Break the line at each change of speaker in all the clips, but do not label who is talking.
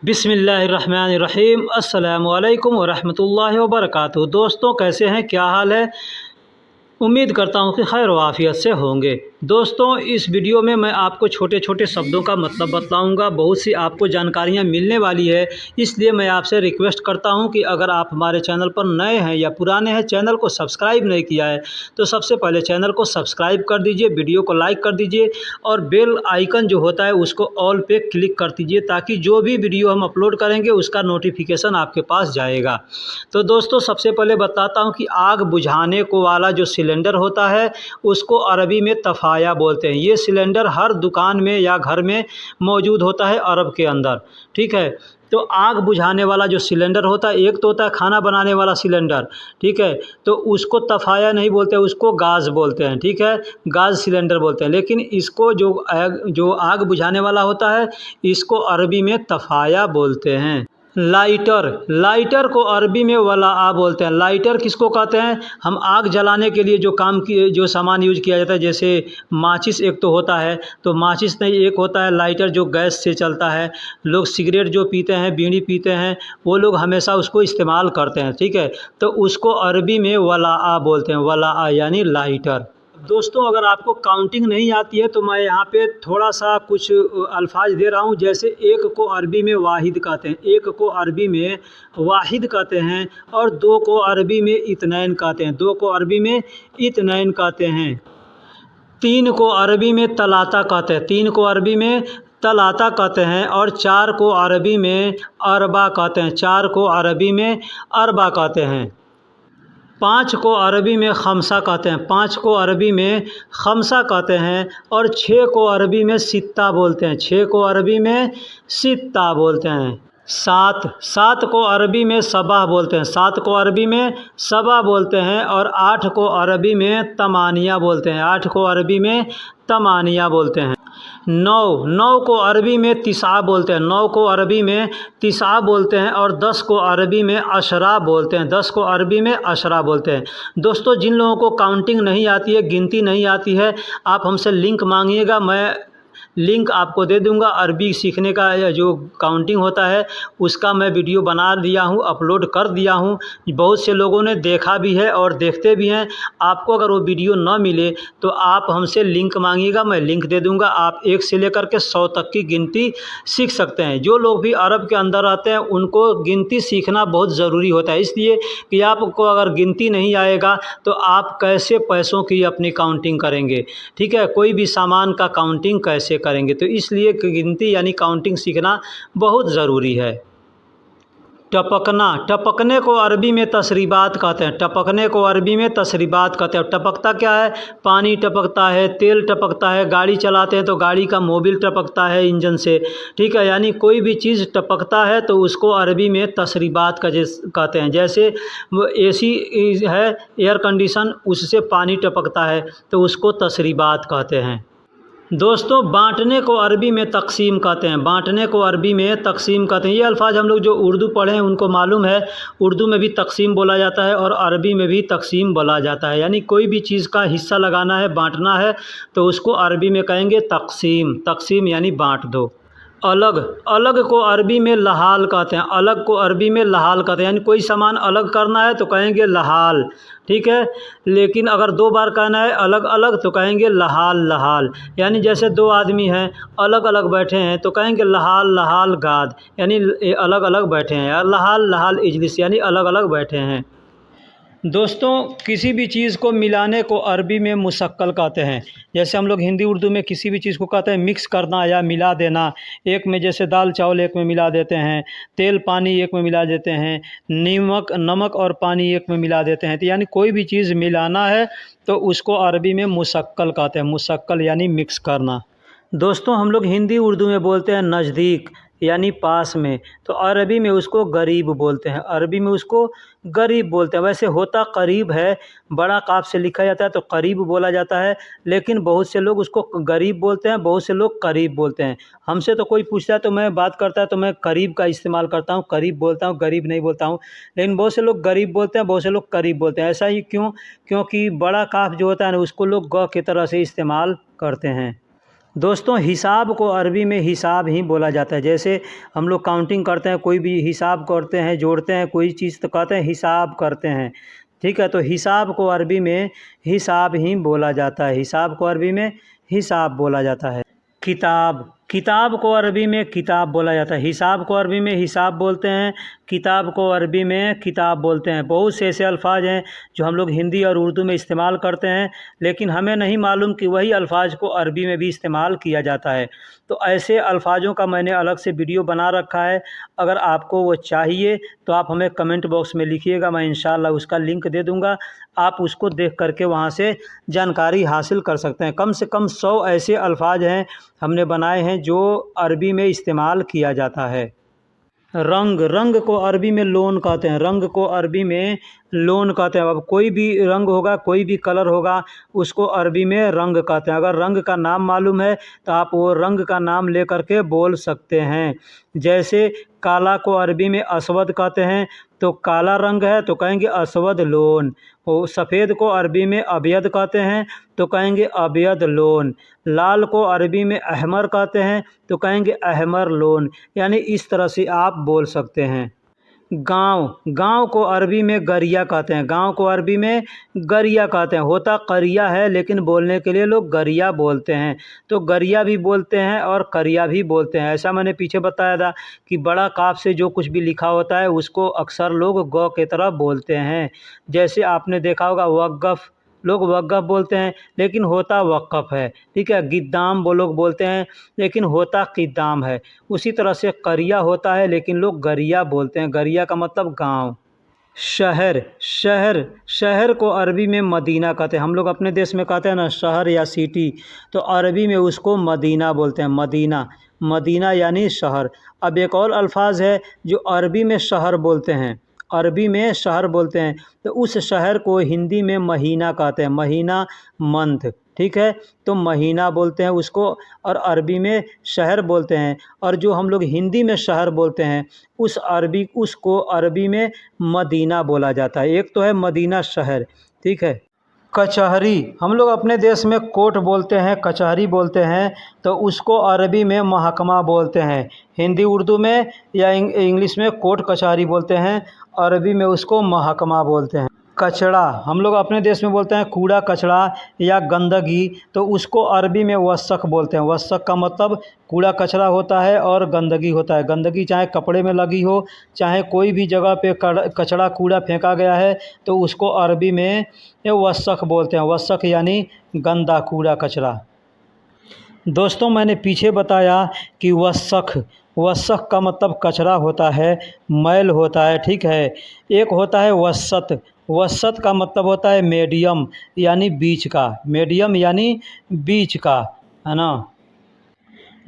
बिस्मिल्लाहिर्रहमानिर्रहीम। अस्सलामु अलैकुम वरहमतुल्लाहि वबरकातुहू। दोस्तों, कैसे हैं? क्या हाल है? उम्मीद करता हूँ कि खैर वाफ़ियत से होंगे। दोस्तों, इस वीडियो में मैं आपको छोटे छोटे शब्दों का मतलब बतलाऊँगा। बहुत सी आपको जानकारियाँ मिलने वाली है, इसलिए मैं आपसे रिक्वेस्ट करता हूँ कि अगर आप हमारे चैनल पर नए हैं या पुराने हैं, चैनल को सब्सक्राइब नहीं किया है तो सबसे पहले चैनल को सब्सक्राइब कर दीजिए, वीडियो को लाइक कर दीजिए और बेल आइकन जो होता है उसको ऑल पे क्लिक कर दीजिए, ताकि जो भी वीडियो हम अपलोड करेंगे उसका नोटिफिकेशन आपके पास जाएगा। तो दोस्तों, सबसे पहले बताता हूँ कि आग बुझाने को वाला जो सिलेंडर होता है उसको अरबी में तफ़ाया बोलते हैं। ये सिलेंडर हर दुकान में या घर में मौजूद होता है अरब के अंदर, ठीक है। तो आग बुझाने वाला जो सिलेंडर होता है, एक तो होता है खाना बनाने वाला सिलेंडर, ठीक है, तो उसको तफ़ाया नहीं बोलते, उसको गाज़ बोलते हैं, ठीक है, गाज़ सिलेंडर बोलते हैं। लेकिन इसको जो आग बुझाने वाला होता है इसको अरबी में तफ़ाया बोलते हैं। लाइटर को अरबी में वलाआ बोलते हैं। लाइटर किसको कहते हैं? हम आग जलाने के लिए जो सामान यूज किया जाता है, जैसे माचिस एक तो होता है, तो माचिस नहीं, एक होता है लाइटर जो गैस से चलता है। लोग सिगरेट जो पीते हैं, बीड़ी पीते हैं, वो लोग हमेशा उसको इस्तेमाल करते हैं, ठीक है। तो उसको अरबी में वलाआ बोलते हैं, वलाआ यानी लाइटर। दोस्तों, अगर आपको काउंटिंग नहीं आती है तो मैं यहाँ पे थोड़ा सा कुछ अल्फाज दे रहा हूँ। जैसे एक को अरबी में वाहिद कहते हैं, एक को अरबी में वाहिद कहते हैं, और दो को अरबी में इत्नैन कहते हैं, दो को अरबी में इत्नैन कहते हैं। तीन को अरबी में तलाता कहते हैं, तीन को अरबी में तलाता कहते हैं, और चार को अरबी में अरबा कहते हैं, चार को अरबी में अरबा कहते हैं। पाँच को अरबी में खमसा कहते हैं, पाँच को अरबी में खमसा कहते हैं, और छः को अरबी में सित्ता बोलते हैं, छः को अरबी में सित्ता बोलते हैं। सात को अरबी में सबा बोलते हैं, सात को अरबी में सबा बोलते हैं, और आठ को अरबी में तमानिया बोलते हैं, आठ को अरबी में तमानिया बोलते हैं। नौ को अरबी में तिसा बोलते हैं, नौ को अरबी में तिसा बोलते हैं, और 10 को अरबी में अशरा बोलते हैं, 10 को अरबी में अशरा बोलते हैं। दोस्तों, जिन लोगों को काउंटिंग नहीं आती है, गिनती नहीं आती है, आप हमसे लिंक मांगिएगा, मैं लिंक आपको दे दूंगा। अरबी सीखने का जो काउंटिंग होता है उसका मैं वीडियो बना दिया हूँ, अपलोड कर दिया हूँ। बहुत से लोगों ने देखा भी है और देखते भी हैं। आपको अगर वो वीडियो ना मिले तो आप हमसे लिंक मांगिएगा, मैं लिंक दे दूंगा। आप 1 से लेकर के 100 तक की गिनती सीख सकते हैं। जो लोग भी अरब के अंदर रहते हैं उनको गिनती सीखना बहुत ज़रूरी होता है, इसलिए कि आपको अगर गिनती नहीं आएगा तो आप कैसे पैसों की अपनी काउंटिंग करेंगे, ठीक है, कोई भी सामान का काउंटिंग कैसे करेंगे। तो इसलिए गिनती यानी काउंटिंग सीखना बहुत ज़रूरी है। टपकना, टपकने को अरबी में तसरीबात कहते हैं, टपकने को अरबी में तसरीबात कहते हैं। टपकता क्या है? पानी टपकता है, तेल टपकता है, गाड़ी चलाते हैं तो गाड़ी का मोबिल टपकता है इंजन से, ठीक है। यानी कोई भी चीज़ टपकता है तो उसको अरबी में तसरीबात कहते हैं। जैसे एसी है, एयर कंडीशन, उससे पानी टपकता है तो उसको तसरीबात कहते हैं। दोस्तों, बांटने को अरबी में तकसीम कहते हैं, बांटने को अरबी में तकसीम कहते हैं। ये अल्फाज हम लोग जो उर्दू पढ़े हैं उनको मालूम है, उर्दू में भी तकसीम बोला जाता है और अरबी में भी तकसीम बोला जाता है। यानी कोई भी चीज़ का हिस्सा लगाना है, बांटना है, तो उसको अरबी में कहेंगे तकसीम, तकसीम यानी बांट दो। अलग, अलग को अरबी में लहाल कहते हैं, अलग को अरबी में लहाल कहते हैं। यानी कोई सामान अलग करना है तो कहेंगे लहाल, ठीक है। लेकिन अगर 2 बार कहना है अलग अलग तो कहेंगे लहाल लहाल। यानी जैसे 2 आदमी हैं, अलग अलग बैठे हैं तो कहेंगे लहाल लहाल गाद, यानी अलग अलग बैठे हैं, या लहाल लहाल इजलिस, यानी अलग अलग बैठे हैं। दोस्तों, किसी भी चीज़ को मिलाने को अरबी में मुशक्कल कहते हैं। जैसे हम लोग हिंदी उर्दू में किसी भी चीज़ को कहते हैं मिक्स करना या मिला देना। एक में जैसे दाल चावल एक में मिला देते हैं, तेल पानी एक में मिला देते हैं, नमक और पानी एक में मिला देते हैं। तो यानी कोई भी चीज़ मिलाना है तो उसको अरबी में मुशक्कल कहते हैं, मुशक्कल यानी मिक्स करना। दोस्तों, हम लोग हिंदी उर्दू में बोलते हैं नज़दीक यानी पास में, तो अरबी में उसको गरीब बोलते हैं, अरबी में उसको गरीब बोलते हैं। वैसे होता करीब है, बड़ा काफ से लिखा जाता है तो करीब बोला जाता है, लेकिन बहुत से लोग उसको गरीब बोलते हैं, बहुत से लोग करीब बोलते हैं। हमसे तो कोई पूछता है तो मैं बात करता है तो मैं करीब का इस्तेमाल करता हूँ, करीब बोलता हूँ, गरीब नहीं बोलता हूँ। लेकिन बहुत से लोग गरीब बोलते हैं, बहुत से लोग करीब बोलते हैं। ऐसा ही क्यों? क्योंकि बड़ा काफ जो होता है ना उसको लोग ग की तरह से इस्तेमाल करते हैं। दोस्तों हिसाब को अरबी में हिसाब ही बोला जाता है। जैसे हम लोग काउंटिंग करते हैं, कोई भी हिसाब करते हैं, जोड़ते हैं कोई चीज़, तो कहते हैं हिसाब करते हैं। ठीक है, तो हिसाब को अरबी में हिसाब ही बोला जाता है। हिसाब को अरबी में हिसाब बोला जाता है। किताब, किताब को अरबी में किताब बोला जाता है। हिसाब को अरबी में हिसाब बोलते हैं, किताब को अरबी में किताब बोलते हैं। बहुत से ऐसे अल्फाज हैं जो हम लोग हिंदी और उर्दू में इस्तेमाल करते हैं, लेकिन हमें नहीं मालूम कि वही अल्फाज को अरबी में भी इस्तेमाल किया जाता है। तो ऐसे अल्फाजों का मैंने अलग से वीडियो बना रखा है। अगर आपको वो चाहिए तो आप हमें कमेंट बॉक्स में लिखिएगा, मैं इंशाल्लाह उसका लिंक दे दूँगा। आप उसको देख करके वहाँ से जानकारी हासिल कर सकते हैं। कम से कम 100 ऐसे अल्फाज हैं हमने बनाए हैं जो अरबी में इस्तेमाल किया जाता है। रंग, रंग को अरबी में लोन कहते हैं। रंग को अरबी में लोन कहते हैं। अब कोई भी रंग होगा, कोई भी कलर होगा, उसको अरबी में रंग कहते हैं। अगर रंग का नाम मालूम है तो आप वो रंग का नाम ले करके बोल सकते हैं। जैसे काला को अरबी में असवद कहते हैं, तो काला रंग है तो कहेंगे असवद लोन। वो सफ़ेद को अरबी में अबयद कहते हैं, तो कहेंगे अबयद लोन। लाल को अरबी में अहमर कहते हैं, तो कहेंगे अहमर लोन। यानी इस तरह से आप बोल सकते हैं। गाँव, गाँव को अरबी में गरिया कहते हैं। गाँव को अरबी में गरिया कहते हैं। होता करिया है लेकिन बोलने के लिए लोग गरिया बोलते हैं। तो गरिया भी बोलते हैं और करिया भी बोलते हैं। ऐसा मैंने पीछे बताया था कि बड़ा काफ से जो कुछ भी लिखा होता है उसको अक्सर लोग गौ की तरह बोलते हैं। जैसे आपने देखा होगा वक़्फ़, लोग वक़्फ़ बोलते हैं लेकिन होता वक़्फ़ है। ठीक है, गिद्दाम वो लोग बोलते हैं लेकिन होता क़िद्दाम है। उसी तरह से करिया होता है लेकिन लोग गरिया बोलते हैं। गरिया का मतलब गाँव। शहर, शहर, शहर को अरबी में मदीना कहते हैं। हम लोग अपने देश में कहते हैं ना शहर या सिटी, तो अरबी में उसको मदीना बोलते हैं। मदीना, मदीना यानी शहर। अब एक और अल्फाज है जो अरबी में शहर बोलते हैं, अरबी में शहर बोलते हैं, तो उस शहर को हिंदी में महीना कहते हैं। महीना, मंथ। ठीक है, तो महीना बोलते हैं उसको और अरबी में शहर बोलते हैं। और जो हम लोग हिंदी में शहर बोलते हैं उसको अरबी में मदीना बोला जाता है। एक तो है मदीना शहर। ठीक है। कचहरी, हम लोग अपने देश में कोर्ट बोलते हैं, कचहरी बोलते हैं, तो उसको अरबी में महकमा बोलते हैं। हिंदी उर्दू में या इंग्लिश में कोर्ट कचहरी बोलते हैं, अरबी में उसको महकमा बोलते हैं। कचरा, हम लोग अपने देश में बोलते हैं कूड़ा कचरा या गंदगी, तो उसको अरबी में वसख बोलते हैं। वसख का मतलब कूड़ा कचरा होता है और गंदगी होता है। गंदगी चाहे कपड़े में लगी हो, चाहे कोई भी जगह पे कचरा कूड़ा फेंका गया है, तो उसको अरबी में वसख बोलते हैं। वसख यानी गंदा कूड़ा कचरा। दोस्तों मैंने पीछे बताया कि वसख, वसख का मतलब कचरा होता है, मैल होता है। ठीक है। एक होता है वसत, वसत का मतलब होता है मीडियम यानी बीच का, मीडियम यानी बीच का, है ना।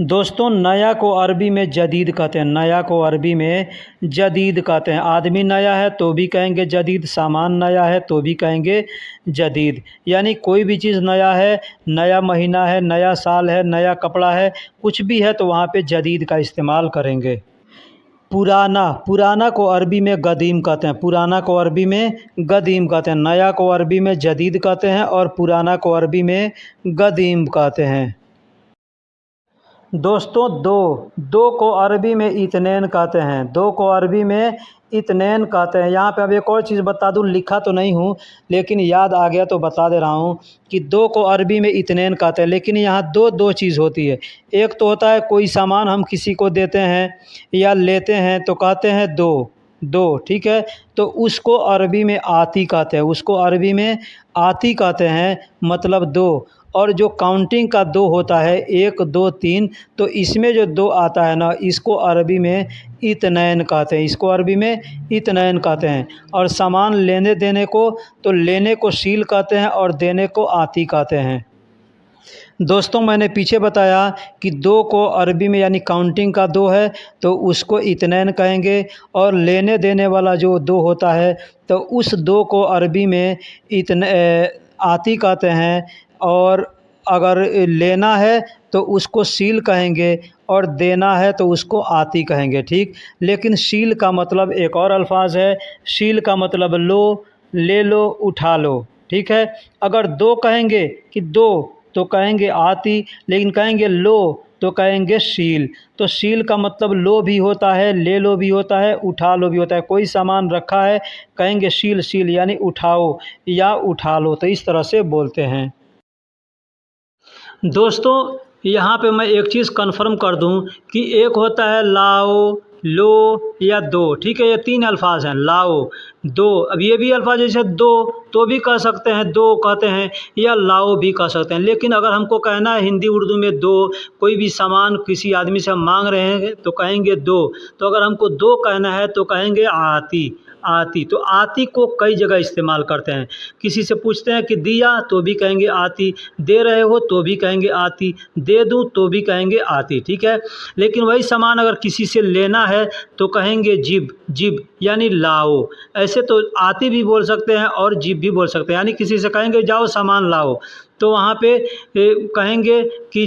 दोस्तों नया को अरबी में जदीद कहते हैं। नया को अरबी में जदीद कहते हैं। आदमी नया है तो भी कहेंगे जदीद, सामान नया है तो भी कहेंगे जदीद। यानी कोई भी चीज़ नया है, नया महीना है, नया साल है, नया कपड़ा है, कुछ भी है तो वहाँ पे जदीद का इस्तेमाल करेंगे। पुराना, पुराना को अरबी में गदीम कहते हैं। पुराना को अरबी में गदीम कहते हैं। नया को अरबी में जदीद कहते हैं और पुराना को अरबी में गदीम कहते हैं। दोस्तों दो को अरबी में इत्नैन कहते हैं। दो को अरबी में इत्नैन कहते हैं। यहाँ पे अब एक और चीज़ बता दूँ, लिखा तो नहीं हूँ लेकिन याद आ गया तो बता दे रहा हूँ कि दो को अरबी में इत्नैन कहते हैं। लेकिन यहाँ दो चीज़ होती है। एक तो होता है कोई सामान हम किसी को देते हैं या लेते हैं तो कहते हैं दो। ठीक है, तो उसको अरबी में आती कहते हैं। उसको अरबी में आती कहते हैं, मतलब दो। और जो काउंटिंग का दो होता है, 1 2 3, तो इसमें जो दो आता है ना, इसको अरबी में इत्नैन कहते हैं। इसको अरबी में इत्नैन कहते हैं। और सामान लेने देने को, तो लेने को शील कहते हैं और देने को आती कहते हैं। दोस्तों मैंने पीछे बताया कि दो को अरबी में यानी काउंटिंग का दो है तो उसको इत्नैन कहेंगे, और लेने देने वाला जो दो होता है तो उस दो को अरबी में आती कहते हैं। और अगर लेना है तो उसको शील कहेंगे और देना है तो उसको आती कहेंगे। ठीक, लेकिन शील का मतलब एक और अल्फाज है। शील का मतलब लो, ले लो, उठा लो। ठीक है, अगर दो कहेंगे कि दो, तो कहेंगे आती, लेकिन कहेंगे लो तो कहेंगे शील। तो शील का मतलब लो भी होता है, ले लो भी होता है, उठा लो भी होता है। कोई सामान रखा है कहेंगे शील शील यानी उठाओ या उठा लो, तो इस तरह से बोलते हैं। दोस्तों यहाँ पे मैं एक चीज़ कन्फर्म कर दूँ कि एक होता है लाओ, लो या दो, ठीक है, ये तीन अल्फाज हैं, लाओ, दो। अब ये भी अल्फाज जैसे दो तो भी कह सकते हैं, दो कहते हैं, या लाओ भी कह सकते हैं। लेकिन अगर हमको कहना है हिंदी उर्दू में दो, कोई भी सामान किसी आदमी से हम मांग रहे हैं तो कहेंगे दो। तो अगर हमको दो कहना है तो कहेंगे आती, आती। तो आती को कई जगह इस्तेमाल करते हैं। किसी से पूछते हैं कि दिया तो भी कहेंगे आती, दे रहे हो तो भी कहेंगे आती, दे दूं तो भी कहेंगे आती, ठीक है। लेकिन वही सामान अगर किसी से लेना है तो कहेंगे जिब, जिब यानी लाओ। ऐसे तो आती भी बोल सकते हैं और जिब भी बोल सकते हैं, यानी किसी से कहेंगे जाओ सामान लाओ तो वहाँ पे कहेंगे कि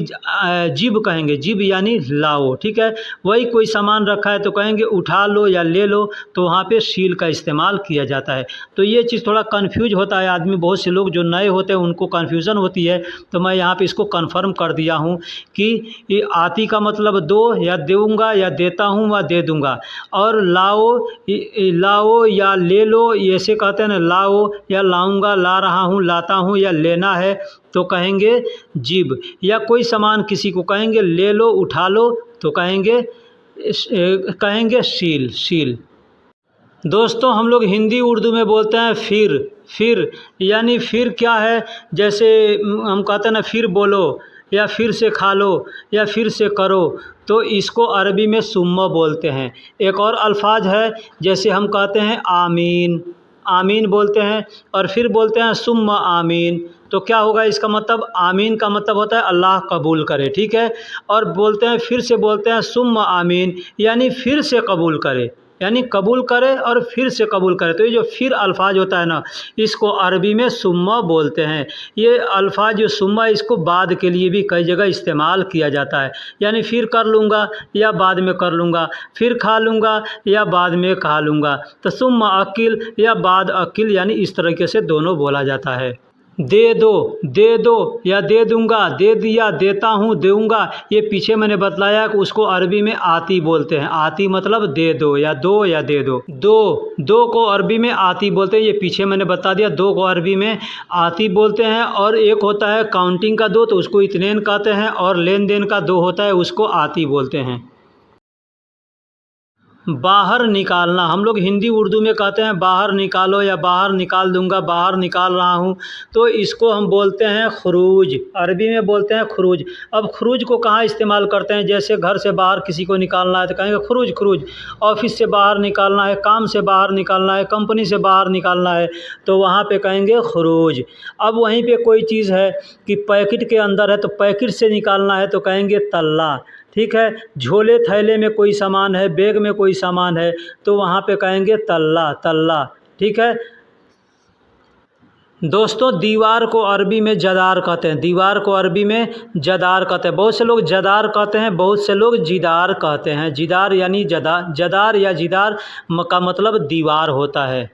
जिब, कहेंगे जिब यानी लाओ, ठीक है। वही कोई सामान रखा है तो कहेंगे उठा लो या ले लो, तो वहाँ पे शील का इस्तेमाल किया जाता है। तो ये चीज़ थोड़ा कन्फ्यूज होता है आदमी, बहुत से लोग जो नए होते हैं उनको कन्फ्यूज़न होती है। तो मैं यहाँ पे इसको कन्फर्म कर दिया हूँ कि ये आती का मतलब दो या दूँगा या देता हूँ व दे दूँगा, और लाओ, लाओ या ले लो ऐसे कहते हैं ना, लाओ या लाऊंगा, ला रहा हूँ, लाता हूँ, या लेना है तो कहेंगे जिब। या कोई सामान किसी को कहेंगे ले लो, उठा लो तो कहेंगे शील, शील। दोस्तों हम लोग हिंदी उर्दू में बोलते हैं फिर, फिर यानी फिर क्या है, जैसे हम कहते हैं ना फिर बोलो या फिर से खा लो या फिर से करो, तो इसको अरबी में सुम्मा बोलते हैं। एक और अल्फाज है, जैसे हम कहते हैं आमीन, आमीन बोलते हैं और फिर बोलते हैं सुम्मा आमीन। तो क्या होगा इसका मतलब, आमीन का मतलब होता है अल्लाह कबूल करे, ठीक है। और बोलते हैं फिर से बोलते हैं सुम्मा आमीन यानी फिर से कबूल करे, यानी कबूल करे और फिर से कबूल करे। तो ये जो फिर अल्फाज होता है ना, इसको अरबी में सुम्मा बोलते हैं। ये अल्फाज जो सुम्मा, इसको बाद के लिए भी कई जगह इस्तेमाल किया जाता है, यानी फिर कर लूँगा या बाद में कर लूँगा, फिर खा लूँगा या बाद में खा लूँगा। तो सुम्मा अकिल या बाद अकिल, यानी इस तरीके से दोनों बोला जाता है। दे दो या दे दूँगा, दे दिया, देता हूँ, दूँगा, ये पीछे मैंने बतलाया कि उसको अरबी में आती बोलते हैं। आती मतलब दे दो या दे दो। दो को अरबी में आती बोलते हैं, ये पीछे मैंने बता दिया, दो को अरबी में आती बोलते हैं। और एक होता है काउंटिंग का दो, तो उसको इत्नेन कहते हैं, और लेन देन का दो होता है, उसको आती बोलते हैं। बाहर निकालना, हम लोग हिंदी उर्दू में कहते हैं बाहर निकालो या बाहर निकाल दूंगा, बाहर निकाल रहा हूँ, तो इसको हम बोलते हैं खुरूज, अरबी में बोलते हैं खुरूज। अब खुरूज को कहाँ इस्तेमाल करते हैं, जैसे घर से बाहर किसी को निकालना है तो कहेंगे खुरूज, खुरूज। ऑफिस से बाहर निकालना है, काम से बाहर निकालना है, कंपनी से बाहर निकालना है, तो वहाँ पे कहेंगे खुरूज। अब वहीं पे कोई चीज़ है कि पैकेट के अंदर है तो पैकेट से निकालना है तो कहेंगे तल्ला, ठीक है। झोले थैले में कोई सामान है, बैग में कोई सामान है, तो वहाँ पे कहेंगे तल्ला, तल्ला, ठीक है। दोस्तों दीवार को अरबी में जदार कहते हैं, दीवार को अरबी में जदार कहते हैं। बहुत से लोग जदार कहते हैं, बहुत से लोग जिदार कहते हैं। जिदार यानी जदार या जिदार का मतलब दीवार होता है।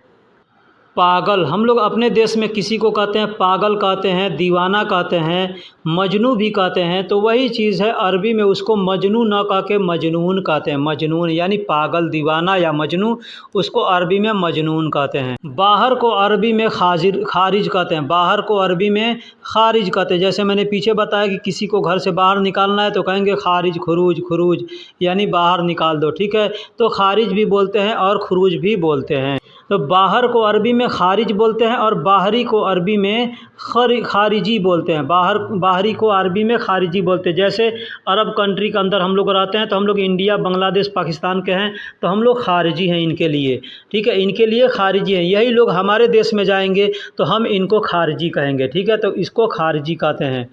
पागल, हम लोग अपने देश में किसी को कहते हैं पागल कहते हैं, दीवाना कहते हैं, मजनू भी कहते हैं। तो वही चीज़ है, अरबी में उसको मजनू ना कह के मजनून कहते हैं। मजनून यानी पागल, दीवाना या मजनू, उसको अरबी में मजनून कहते हैं। बाहर को अरबी में खारिज कहते हैं, बाहर को अरबी में खारिज कहते हैं। जैसे मैंने पीछे बताया कि किसी को घर से बाहर निकालना है तो कहेंगे खारिज, खुरूज, खुरूज यानी बाहर निकाल दो, ठीक है। तो खारिज भी बोलते हैं और खुरूज भी बोलते हैं। तो बाहर को अरबी में खारिज बोलते हैं और बाहरी को अरबी में खारिजी बोलते हैं। बाहरी को अरबी में खारिजी बोलते हैं। जैसे अरब कंट्री के अंदर हम लोग रहते हैं, तो हम लोग इंडिया, बांग्लादेश, पाकिस्तान के हैं, तो हम लोग खारिजी हैं इनके लिए, ठीक है, इनके लिए खारिजी हैं। यही लोग हमारे देश में जाएंगे तो हम इनको खारिजी कहेंगे, ठीक है। तो इसको खारिजी कहते हैं।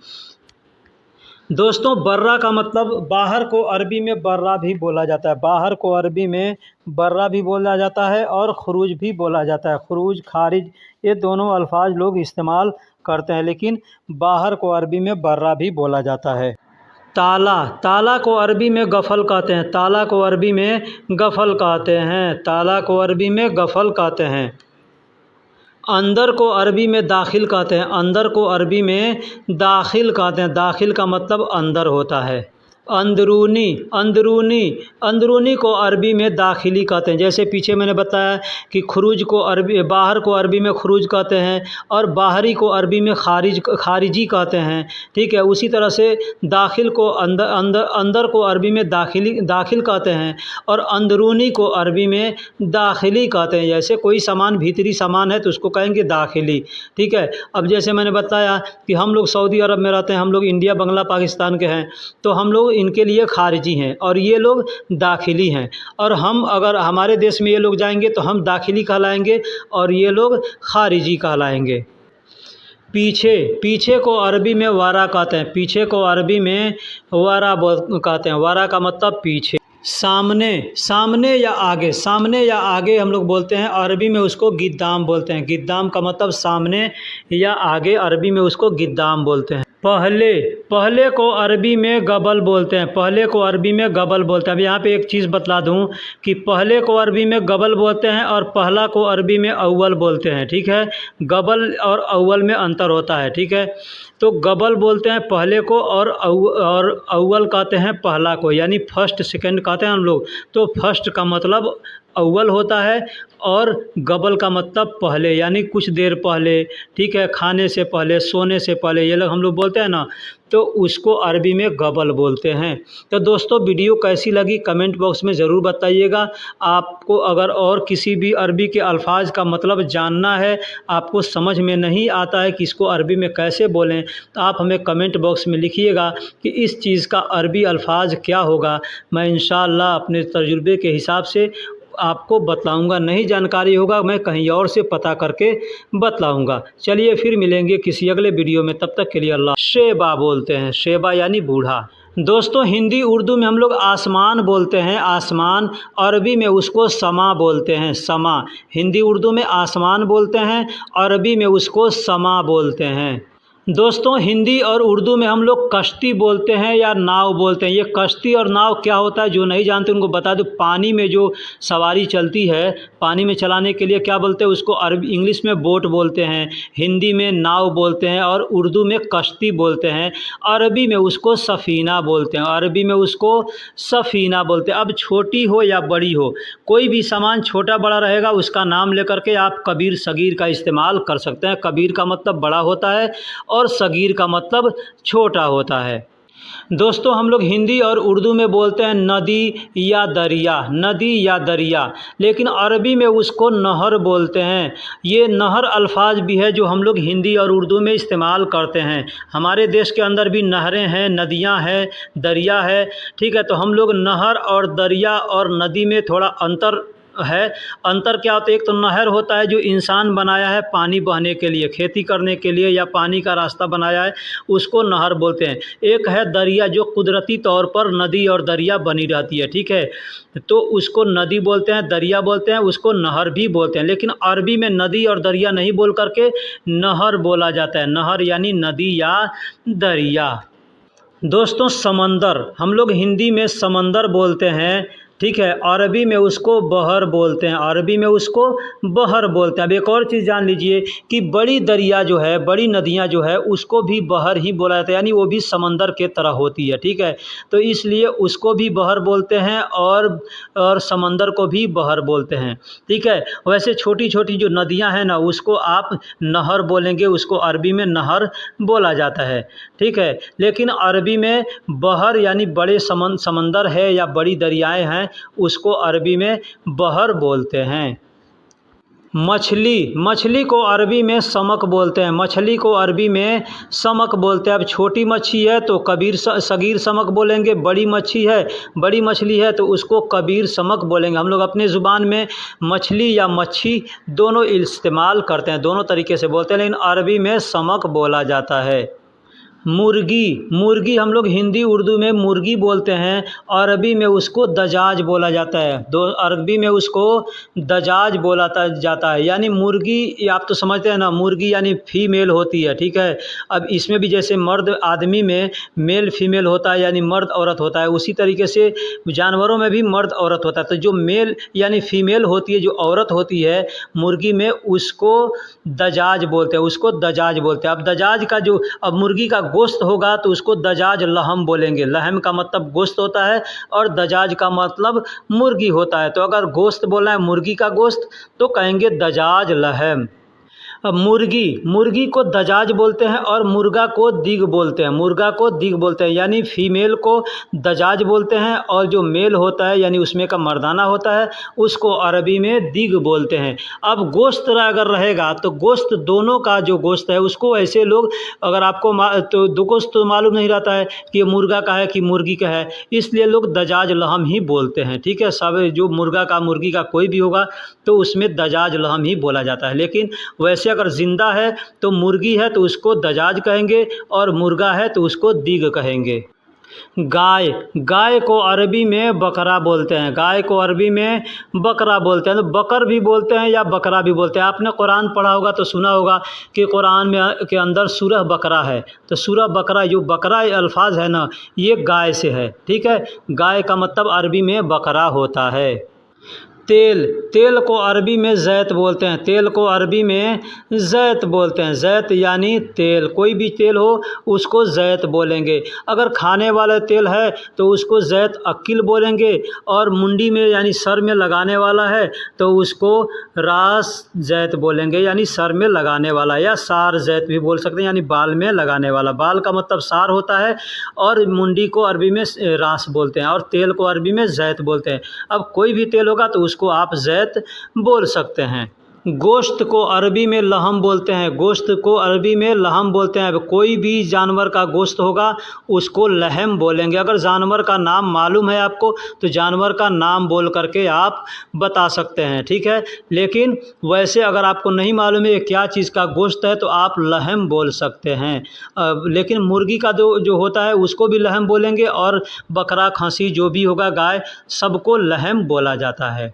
दोस्तों बर्रा का मतलब, बाहर को अरबी में बर्रा भी बोला जाता है, बाहर को अरबी में बर्रा भी बोला जाता है और खुरूज भी बोला जाता है। खुरूज, खारिज, ये दोनों अल्फाज लोग इस्तेमाल करते हैं, लेकिन बाहर को अरबी में बर्रा भी बोला जाता है। ताला, ताला को अरबी में गफल कहते हैं, ताला को अरबी में गफल कहते हैं, ताला को अरबी में गफल कहते हैं। अंदर को अरबी में दाखिल कहते हैं, अंदर को अरबी में दाखिल कहते हैं। दाखिल का मतलब अंदर होता है। अंदरूनी, अंदरूनी, अंदरूनी को अरबी में दाखिली कहते हैं। जैसे पीछे मैंने बताया कि खुरूज को अरबी, बाहर को अरबी में खुरूज कहते हैं और बाहरी को अरबी में खारिजी कहते हैं। ठीक है, उसी तरह से दाखिल को अंदर अंदर अंदर को अरबी में दाखिल कहते हैं और अंदरूनी को अरबी में दाखिली कहते हैं। जैसे कोई सामान भीतरी सामान है तो उसको कहेंगे दाखिली। ठीक है, अब जैसे मैंने बताया कि हम लोग सऊदी अरब में रहते हैं, हम लोग इंडिया, बंगला, पाकिस्तान के हैं, तो हम लोग इनके लिए खारिजी हैं और ये लोग दाखिली हैं। और हम अगर हमारे देश में ये लोग जाएंगे तो हम दाखिली कहलाएंगे और ये लोग खारिजी कहलाएंगे। पीछे, पीछे को अरबी में वारा कहते हैं। पीछे को अरबी में वारा कहते हैं। वारा का मतलब पीछे। सामने, सामने या आगे, सामने या आगे हम लोग बोलते हैं, अरबी में उसको गिद्दाम बोलते हैं। गिद्दाम का मतलब सामने या आगे, अरबी में उसको गिद्दाम बोलते हैं। पहले, पहले को अरबी में गबल बोलते हैं। पहले को अरबी में गबल बोलते हैं। अब यहाँ पे एक चीज़ बतला दूँ कि पहले को अरबी में गबल बोलते हैं और पहला को अरबी में अव्वल बोलते हैं। ठीक है, गबल और अव्वल में अंतर होता है। ठीक है, तो गबल बोलते हैं पहले को और अव्वल कहते हैं पहला को, यानी फर्स्ट सेकंड कहते हैं हम लोग। तो फर्स्ट का मतलब अव्वल होता है और गबल का मतलब पहले, यानी कुछ देर पहले। ठीक है, खाने से पहले, सोने से पहले, ये लोग हम लोग बोलते हैं ना, तो उसको अरबी में गबल बोलते हैं। तो दोस्तों, वीडियो कैसी लगी कमेंट बॉक्स में ज़रूर बताइएगा। आपको अगर और किसी भी अरबी के अल्फाज का मतलब जानना है, आपको समझ में नहीं आता है कि इसको अरबी में कैसे बोलें, तो आप हमें कमेंट बॉक्स में लिखिएगा कि इस चीज़ का अरबी अल्फाज क्या होगा। मैं इंशाअल्लाह अपने तजुर्बे के हिसाब से आपको बतलाऊंगा। नहीं जानकारी होगा मैं कहीं और से पता करके बतलाऊंगा। चलिए फिर मिलेंगे किसी अगले वीडियो में, तब तक के लिए अल्लाह। शेबा बोलते हैं, शेबा यानी बूढ़ा। दोस्तों, हिंदी उर्दू में हम लोग आसमान बोलते हैं, आसमान। अरबी में उसको समा बोलते हैं, समा। हिंदी उर्दू में आसमान बोलते हैं, अरबी में उसको समा बोलते हैं। दोस्तों, हिंदी और उर्दू में हम लोग कश्ती बोलते हैं या नाव बोलते हैं। ये कश्ती और नाव क्या होता है, जो नहीं जानते उनको बता दूं। पानी में जो सवारी चलती है, पानी में चलाने के लिए क्या बोलते हैं उसको, अरबी इंग्लिश में बोट बोलते हैं, हिंदी में नाव बोलते हैं और उर्दू में कश्ती बोलते हैं। अरबी में उसको सफ़ीना बोलते हैं, अरबी में उसको सफ़ीना बोलते हैं। अब छोटी हो या बड़ी हो, कोई भी सामान छोटा बड़ा रहेगा, उसका नाम लेकर के आप कबीर सगीर का इस्तेमाल कर सकते हैं। कबीर का मतलब बड़ा होता है और सगीर का मतलब छोटा होता है। दोस्तों, हम लोग हिंदी और उर्दू में बोलते हैं नदी या दरिया, नदी या दरिया, लेकिन अरबी में उसको नहर बोलते हैं। ये नहर अल्फाज भी है जो हम लोग हिंदी और उर्दू में इस्तेमाल करते हैं। हमारे देश के अंदर भी नहरें हैं, नदियां हैं, दरिया है। ठीक है, तो हम लोग नहर और दरिया और नदी में थोड़ा अंतर है। अंतर क्या होता है, एक तो नहर होता है जो इंसान बनाया है पानी बहने के लिए, खेती करने के लिए, या पानी का रास्ता बनाया है, उसको नहर बोलते हैं। एक है दरिया जो कुदरती तौर पर नदी और दरिया बनी रहती है। ठीक है, तो उसको नदी बोलते हैं, दरिया बोलते हैं, उसको नहर भी बोलते हैं। लेकिन अरबी में नदी और दरिया नहीं बोल करके नहर बोला जाता है। नहर यानी नदी या दरिया। दोस्तों, समंदर, हम लोग हिंदी में समंदर बोलते हैं। ठीक है, अरबी में उसको बहर बोलते हैं, अरबी में उसको बहर बोलते हैं। अब एक और चीज़ जान लीजिए कि बड़ी दरिया जो है, बड़ी नदियाँ जो है, उसको भी बहर ही बोला जाता है, यानी वो भी समंदर के तरह होती है। ठीक है, तो इसलिए उसको भी बहर बोलते हैं और समंदर को भी बहर बोलते हैं। ठीक है, वैसे छोटी छोटी जो नदियाँ हैं ना, उसको आप नहर बोलेंगे, उसको अरबी में नहर बोला जाता है। ठीक है, लेकिन अरबी में बहर यानी बड़े समंदर है या बड़ी दरियाएँ हैं, उसको अरबी में बहर बोलते हैं। मछली, मछली को अरबी में समक बोलते हैं, मछली को अरबी में समक बोलते हैं। अब छोटी मच्छी है तो कबीर सगीर समक बोलेंगे, बड़ी मच्छी है, बड़ी मछली है तो उसको कबीर समक बोलेंगे। हम लोग अपने ज़ुबान में मछली या मच्छी दोनों इस्तेमाल करते हैं, दोनों तरीके से बोलते हैं, लेकिन अरबी में समक बोला जाता है। मुर्गी, मुर्गी हम लोग हिंदी उर्दू में मुर्गी बोलते हैं, अरबी में उसको दजाज बोला जाता है। अरबी में उसको दजाज बोला जाता है। यानी मुर्गी, ये आप तो समझते हैं ना, मुर्गी यानी फीमेल होती है, ठीक है। अब इसमें भी जैसे मर्द आदमी में मेल फीमेल होता है, यानी मर्द औरत होता है, उसी तरीके से जानवरों में भी मर्द औरत होता है। तो जो मेल यानी फीमेल होती है, जो औरत होती है मुर्गी में, उसको दजाज बोलते हैं, उसको दजाज बोलते हैं। अब दजाज का जो, अब मुर्गी का गोश्त होगा तो उसको दजाज लहम बोलेंगे। लहम का मतलब गोश्त होता है और दजाज का मतलब मुर्गी होता है। तो अगर गोश्त बोलना है मुर्गी का गोश्त तो कहेंगे दजाज लहम। अब मुर्गी, मुर्गी को दजाज बोलते हैं और मुर्गा को दिग बोलते हैं। मुर्गा को दिग बोलते हैं, यानी फीमेल को दजाज बोलते हैं और जो मेल होता है यानी उसमें का मर्दाना होता है उसको अरबी में दिग बोलते हैं। अब गोश्त अगर रहेगा तो गोश्त दोनों का जो गोश्त है उसको ऐसे लोग, अगर आपको तो दो गोश्त तो मालूम नहीं रहता है कि ये मुर्गा का है कि मुर्गी का है, इसलिए लोग दजाज लहम ही बोलते हैं, ठीक है। सब जो मुर्गा का मुर्गी का कोई भी होगा तो उसमें दजाज लहम ही बोला जाता है। लेकिन वैसे अगर ज़िंदा है तो मुर्गी है तो उसको दजाज कहेंगे और मुर्गा है तो उसको दिग कहेंगे। गाय, गाय को अरबी में बकरा बोलते हैं। गाय को अरबी में बकरा बोलते हैं। तो बकर भी बोलते हैं या बकरा भी बोलते हैं। आपने कुरान पढ़ा होगा तो सुना होगा कि कुरान में के अंदर सूरह बकरा है। तो सूरह बकरा, जो बकरा अल्फाज है ना, ये गाय से है, ठीक है। गाय का मतलब अरबी में बकरा होता है। तेल, तेल को अरबी में ज़ैत बोलते हैं। तेल को अरबी में ज़ैत बोलते हैं। ज़ैत यानी तेल, कोई भी तेल हो उसको ज़ैत बोलेंगे। अगर खाने वाला तेल है तो उसको ज़ैत अकील बोलेंगे, और मुंडी में यानी सर में लगाने वाला है तो उसको रास ज़ैत बोलेंगे, यानी सर में लगाने वाला, या सार ज़ैत भी बोल सकते हैं, यानी बाल में लगाने वाला। बाल का मतलब सार होता है और मुंडी को अरबी में रास बोलते हैं और तेल को अरबी में ज़ैत बोलते हैं। अब कोई भी तेल होगा तो उसको आप ज़ैत बोल सकते हैं। गोश्त को अरबी में लहम बोलते हैं। गोश्त को अरबी में लहम बोलते हैं। कोई भी जानवर का गोश्त होगा उसको लहम बोलेंगे। अगर जानवर का नाम मालूम है आपको तो जानवर का नाम बोल करके आप बता सकते हैं, ठीक है। लेकिन वैसे अगर आपको नहीं मालूम है क्या चीज़ का गोश्त है तो आप लहम बोल सकते हैं। लेकिन मुर्गी का जो होता है उसको भी लहम बोलेंगे, और बकरा, खसी जो भी होगा, गाय, सबको लहम बोला जाता है।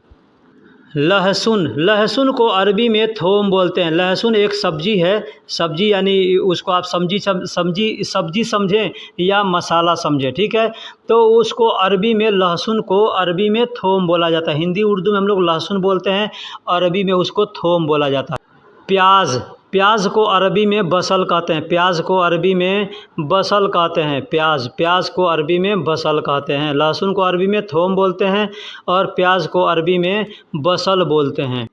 लहसुन, लहसुन को अरबी में थोम बोलते हैं। लहसुन एक सब्जी है। सब्जी यानी उसको आप सब्जी समझें या मसाला समझें, ठीक है। तो उसको अरबी में, लहसुन को अरबी में थोम बोला जाता है। हिंदी उर्दू में हम लोग लहसुन बोलते हैं, अरबी में उसको थोम बोला जाता है। प्याज, प्याज को अरबी में बसल कहते हैं। प्याज को अरबी में बसल कहते हैं। प्याज, प्याज को अरबी में बसल कहते हैं। लहसुन को अरबी में थोम बोलते हैं और प्याज को अरबी में बसल बोलते हैं।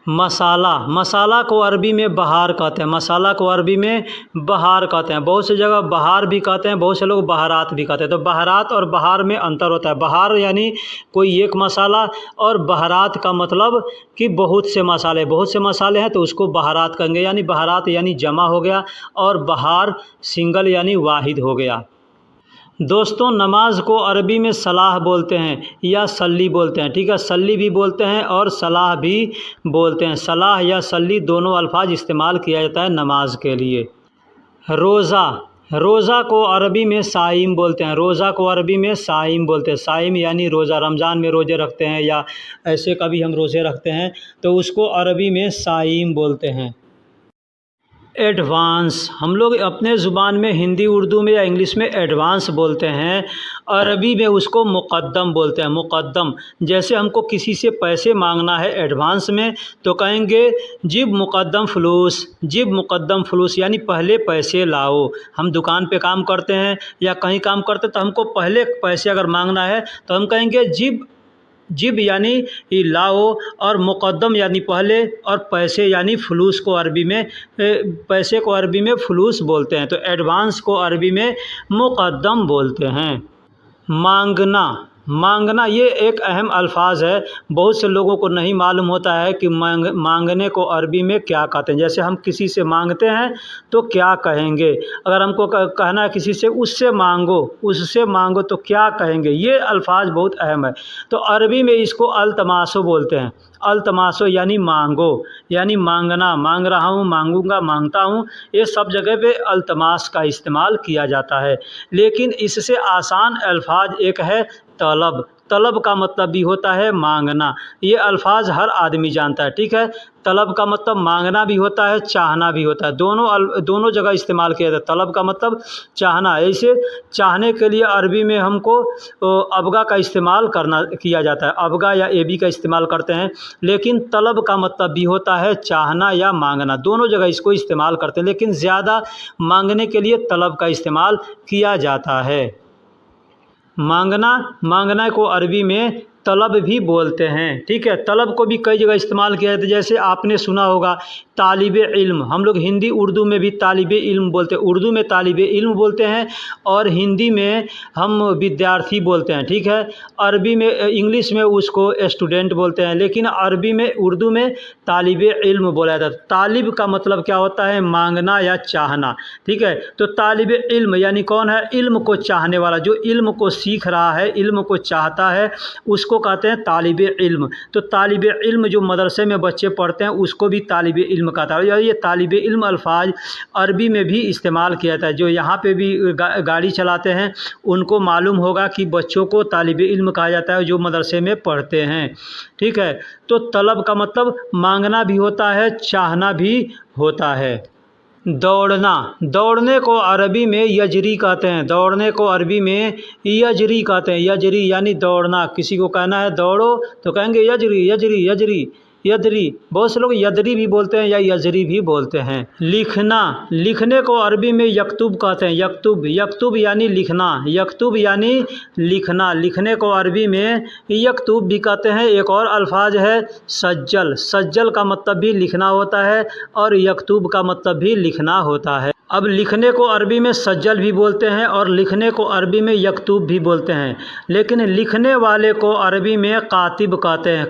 मसाला, मसाला को अरबी में बहार कहते हैं। मसाला को अरबी में बहार कहते हैं। बहुत सी जगह बहार भी कहते हैं, बहुत से लोग बहारात भी कहते हैं। तो बहारात और बहार में अंतर होता है। बहार यानी कोई एक मसाला, और बहारात का मतलब कि बहुत से मसाले, बहुत से मसाले हैं तो उसको बहारात कहेंगे। यानी बहारात यानी जमा हो गया, और बहार सिंगल यानी वाहिद हो गया। दोस्तों, नमाज को अरबी में सलाह बोलते हैं या सल्ली बोलते हैं, ठीक है। सल्ली भी बोलते हैं और सलाह भी बोलते हैं। सलाह या सल्ली दोनों अल्फाज इस्तेमाल किया जाता है नमाज के लिए। रोज़ा, रोज़ा को अरबी में साइम बोलते हैं। रोज़ा को अरबी में साइम बोलते हैं। साइम यानी रोज़ा, रमज़ान में रोज़े रखते हैं या ऐसे कभी हम रोज़े रखते हैं तो उसको अरबी में साइम बोलते हैं। एडवांस, हम लोग अपने ज़ुबान में हिंदी उर्दू में या इंग्लिश में एडवांस बोलते हैं, अरबी में उसको मुक़द्दम बोलते हैं। मुक़द्दम, जैसे हमको किसी से पैसे मांगना है एडवांस में तो कहेंगे जिब मुक़द्दम फ़लूस, जिब मुक़द्दम फ़लूस, यानी पहले पैसे लाओ। हम दुकान पे काम करते हैं या कहीं काम करते हैं तो हमको पहले पैसे अगर मांगना है तो हम कहेंगे जिब, जिब यानी लाओ, और मुक़द्दम यानी पहले, और पैसे यानी फ़लूस को अरबी में, पैसे को अरबी में फ़लूस बोलते हैं। तो एडवांस को अरबी में मुक़द्दम बोलते हैं। मांगना, मांगना ये एक अहम अल्फाज है, बहुत से लोगों को नहीं मालूम होता है कि मांगने को अरबी में क्या कहते हैं। जैसे हम किसी से मांगते हैं तो क्या कहेंगे, अगर हमको कहना है किसी से उससे मांगो तो क्या कहेंगे, ये अल्फाज बहुत अहम है। तो अरबी में इसको अल्तमासो बोलते हैं। अल्तमासो यानी मांगो, यानी मांगना, मांग रहा हूँ, मांगूंगा, मांगता हूँ, ये सब जगह पे अल्तमास का इस्तेमाल किया जाता है। लेकिन इससे आसान अल्फाज एक है तलब। तलब का मतलब भी होता है मांगना, ये अल्फाज हर आदमी जानता है, ठीक है। तलब का मतलब मांगना भी होता है, चाहना भी होता है, दोनों जगह इस्तेमाल किया जाता है। तलब का मतलब चाहना, ऐसे चाहने के लिए अरबी में हमको अबगा का इस्तेमाल किया जाता है, अबगा या एबी का इस्तेमाल करते हैं। लेकिन तलब का मतलब भी होता है चाहना या मांगना, दोनों जगह इसको इस्तेमाल करते हैं, लेकिन ज़्यादा मांगने के लिए तलब का इस्तेमाल किया जाता है। मांगना को अरबी में तलब भी बोलते हैं, ठीक है। तलब को भी कई जगह इस्तेमाल किया जाता है, जैसे आपने सुना होगा तालिबे इल्म, हम लोग हिंदी उर्दू में भी तालिबे इल्म बोलते हैं, उर्दू में तालिबे इल्म बोलते हैं और हिंदी में हम विद्यार्थी बोलते हैं, ठीक है। अरबी में, इंग्लिश में उसको स्टूडेंट बोलते हैं, लेकिन अरबी में, उर्दू में तालिबे इल्म बोला जाता है। तालिब का मतलब क्या होता है, मांगना या चाहना, ठीक है। तो तालिबे इल्म यानी कौन है, इल्म को चाहने वाला, जो इल्म को सीख रहा है, इल्म को चाहता है, उसको कहते हैं तालिबे इल्म। तो तालिबे इल्म जो मदरसे में बच्चे पढ़ते हैं उसको भी तालिबे इल्म कहता है। ये तालिबे इल्म अल्फाज अरबी में भी इस्तेमाल किया जाता है। जो यहाँ पे भी गाड़ी चलाते हैं उनको मालूम होगा कि बच्चों को तालिबे इल्म कहा जाता है जो मदरसे में पढ़ते हैं, ठीक है। तो तलब का मतलब मांगना भी होता है, चाहना भी होता है। दौड़ने को अरबी में यजरी कहते हैं, दौड़ने को अरबी में यजरी कहते हैं। यजरी यानी दौड़ना, किसी को कहना है दौड़ो तो कहेंगे यजरी यजरी यजरी यदरी, बहुत से लोग यदरी भी बोलते हैं या यजरी भी बोलते हैं। लिखने को अरबी में यकतुब कहते हैं, यकतुब यानी लिखना, यकतुब यानी लिखना, लिखने को अरबी में यकतुब भी कहते हैं। एक और अल्फाज है सज्जल का मतलब भी लिखना होता है और यकतुब का मतलब भी लिखना होता है। अब लिखने को अरबी में सज्जल भी बोलते हैं और लिखने को अरबी में यकतुब भी बोलते हैं, लेकिन लिखने वाले को अरबी में कातिब कहते हैं,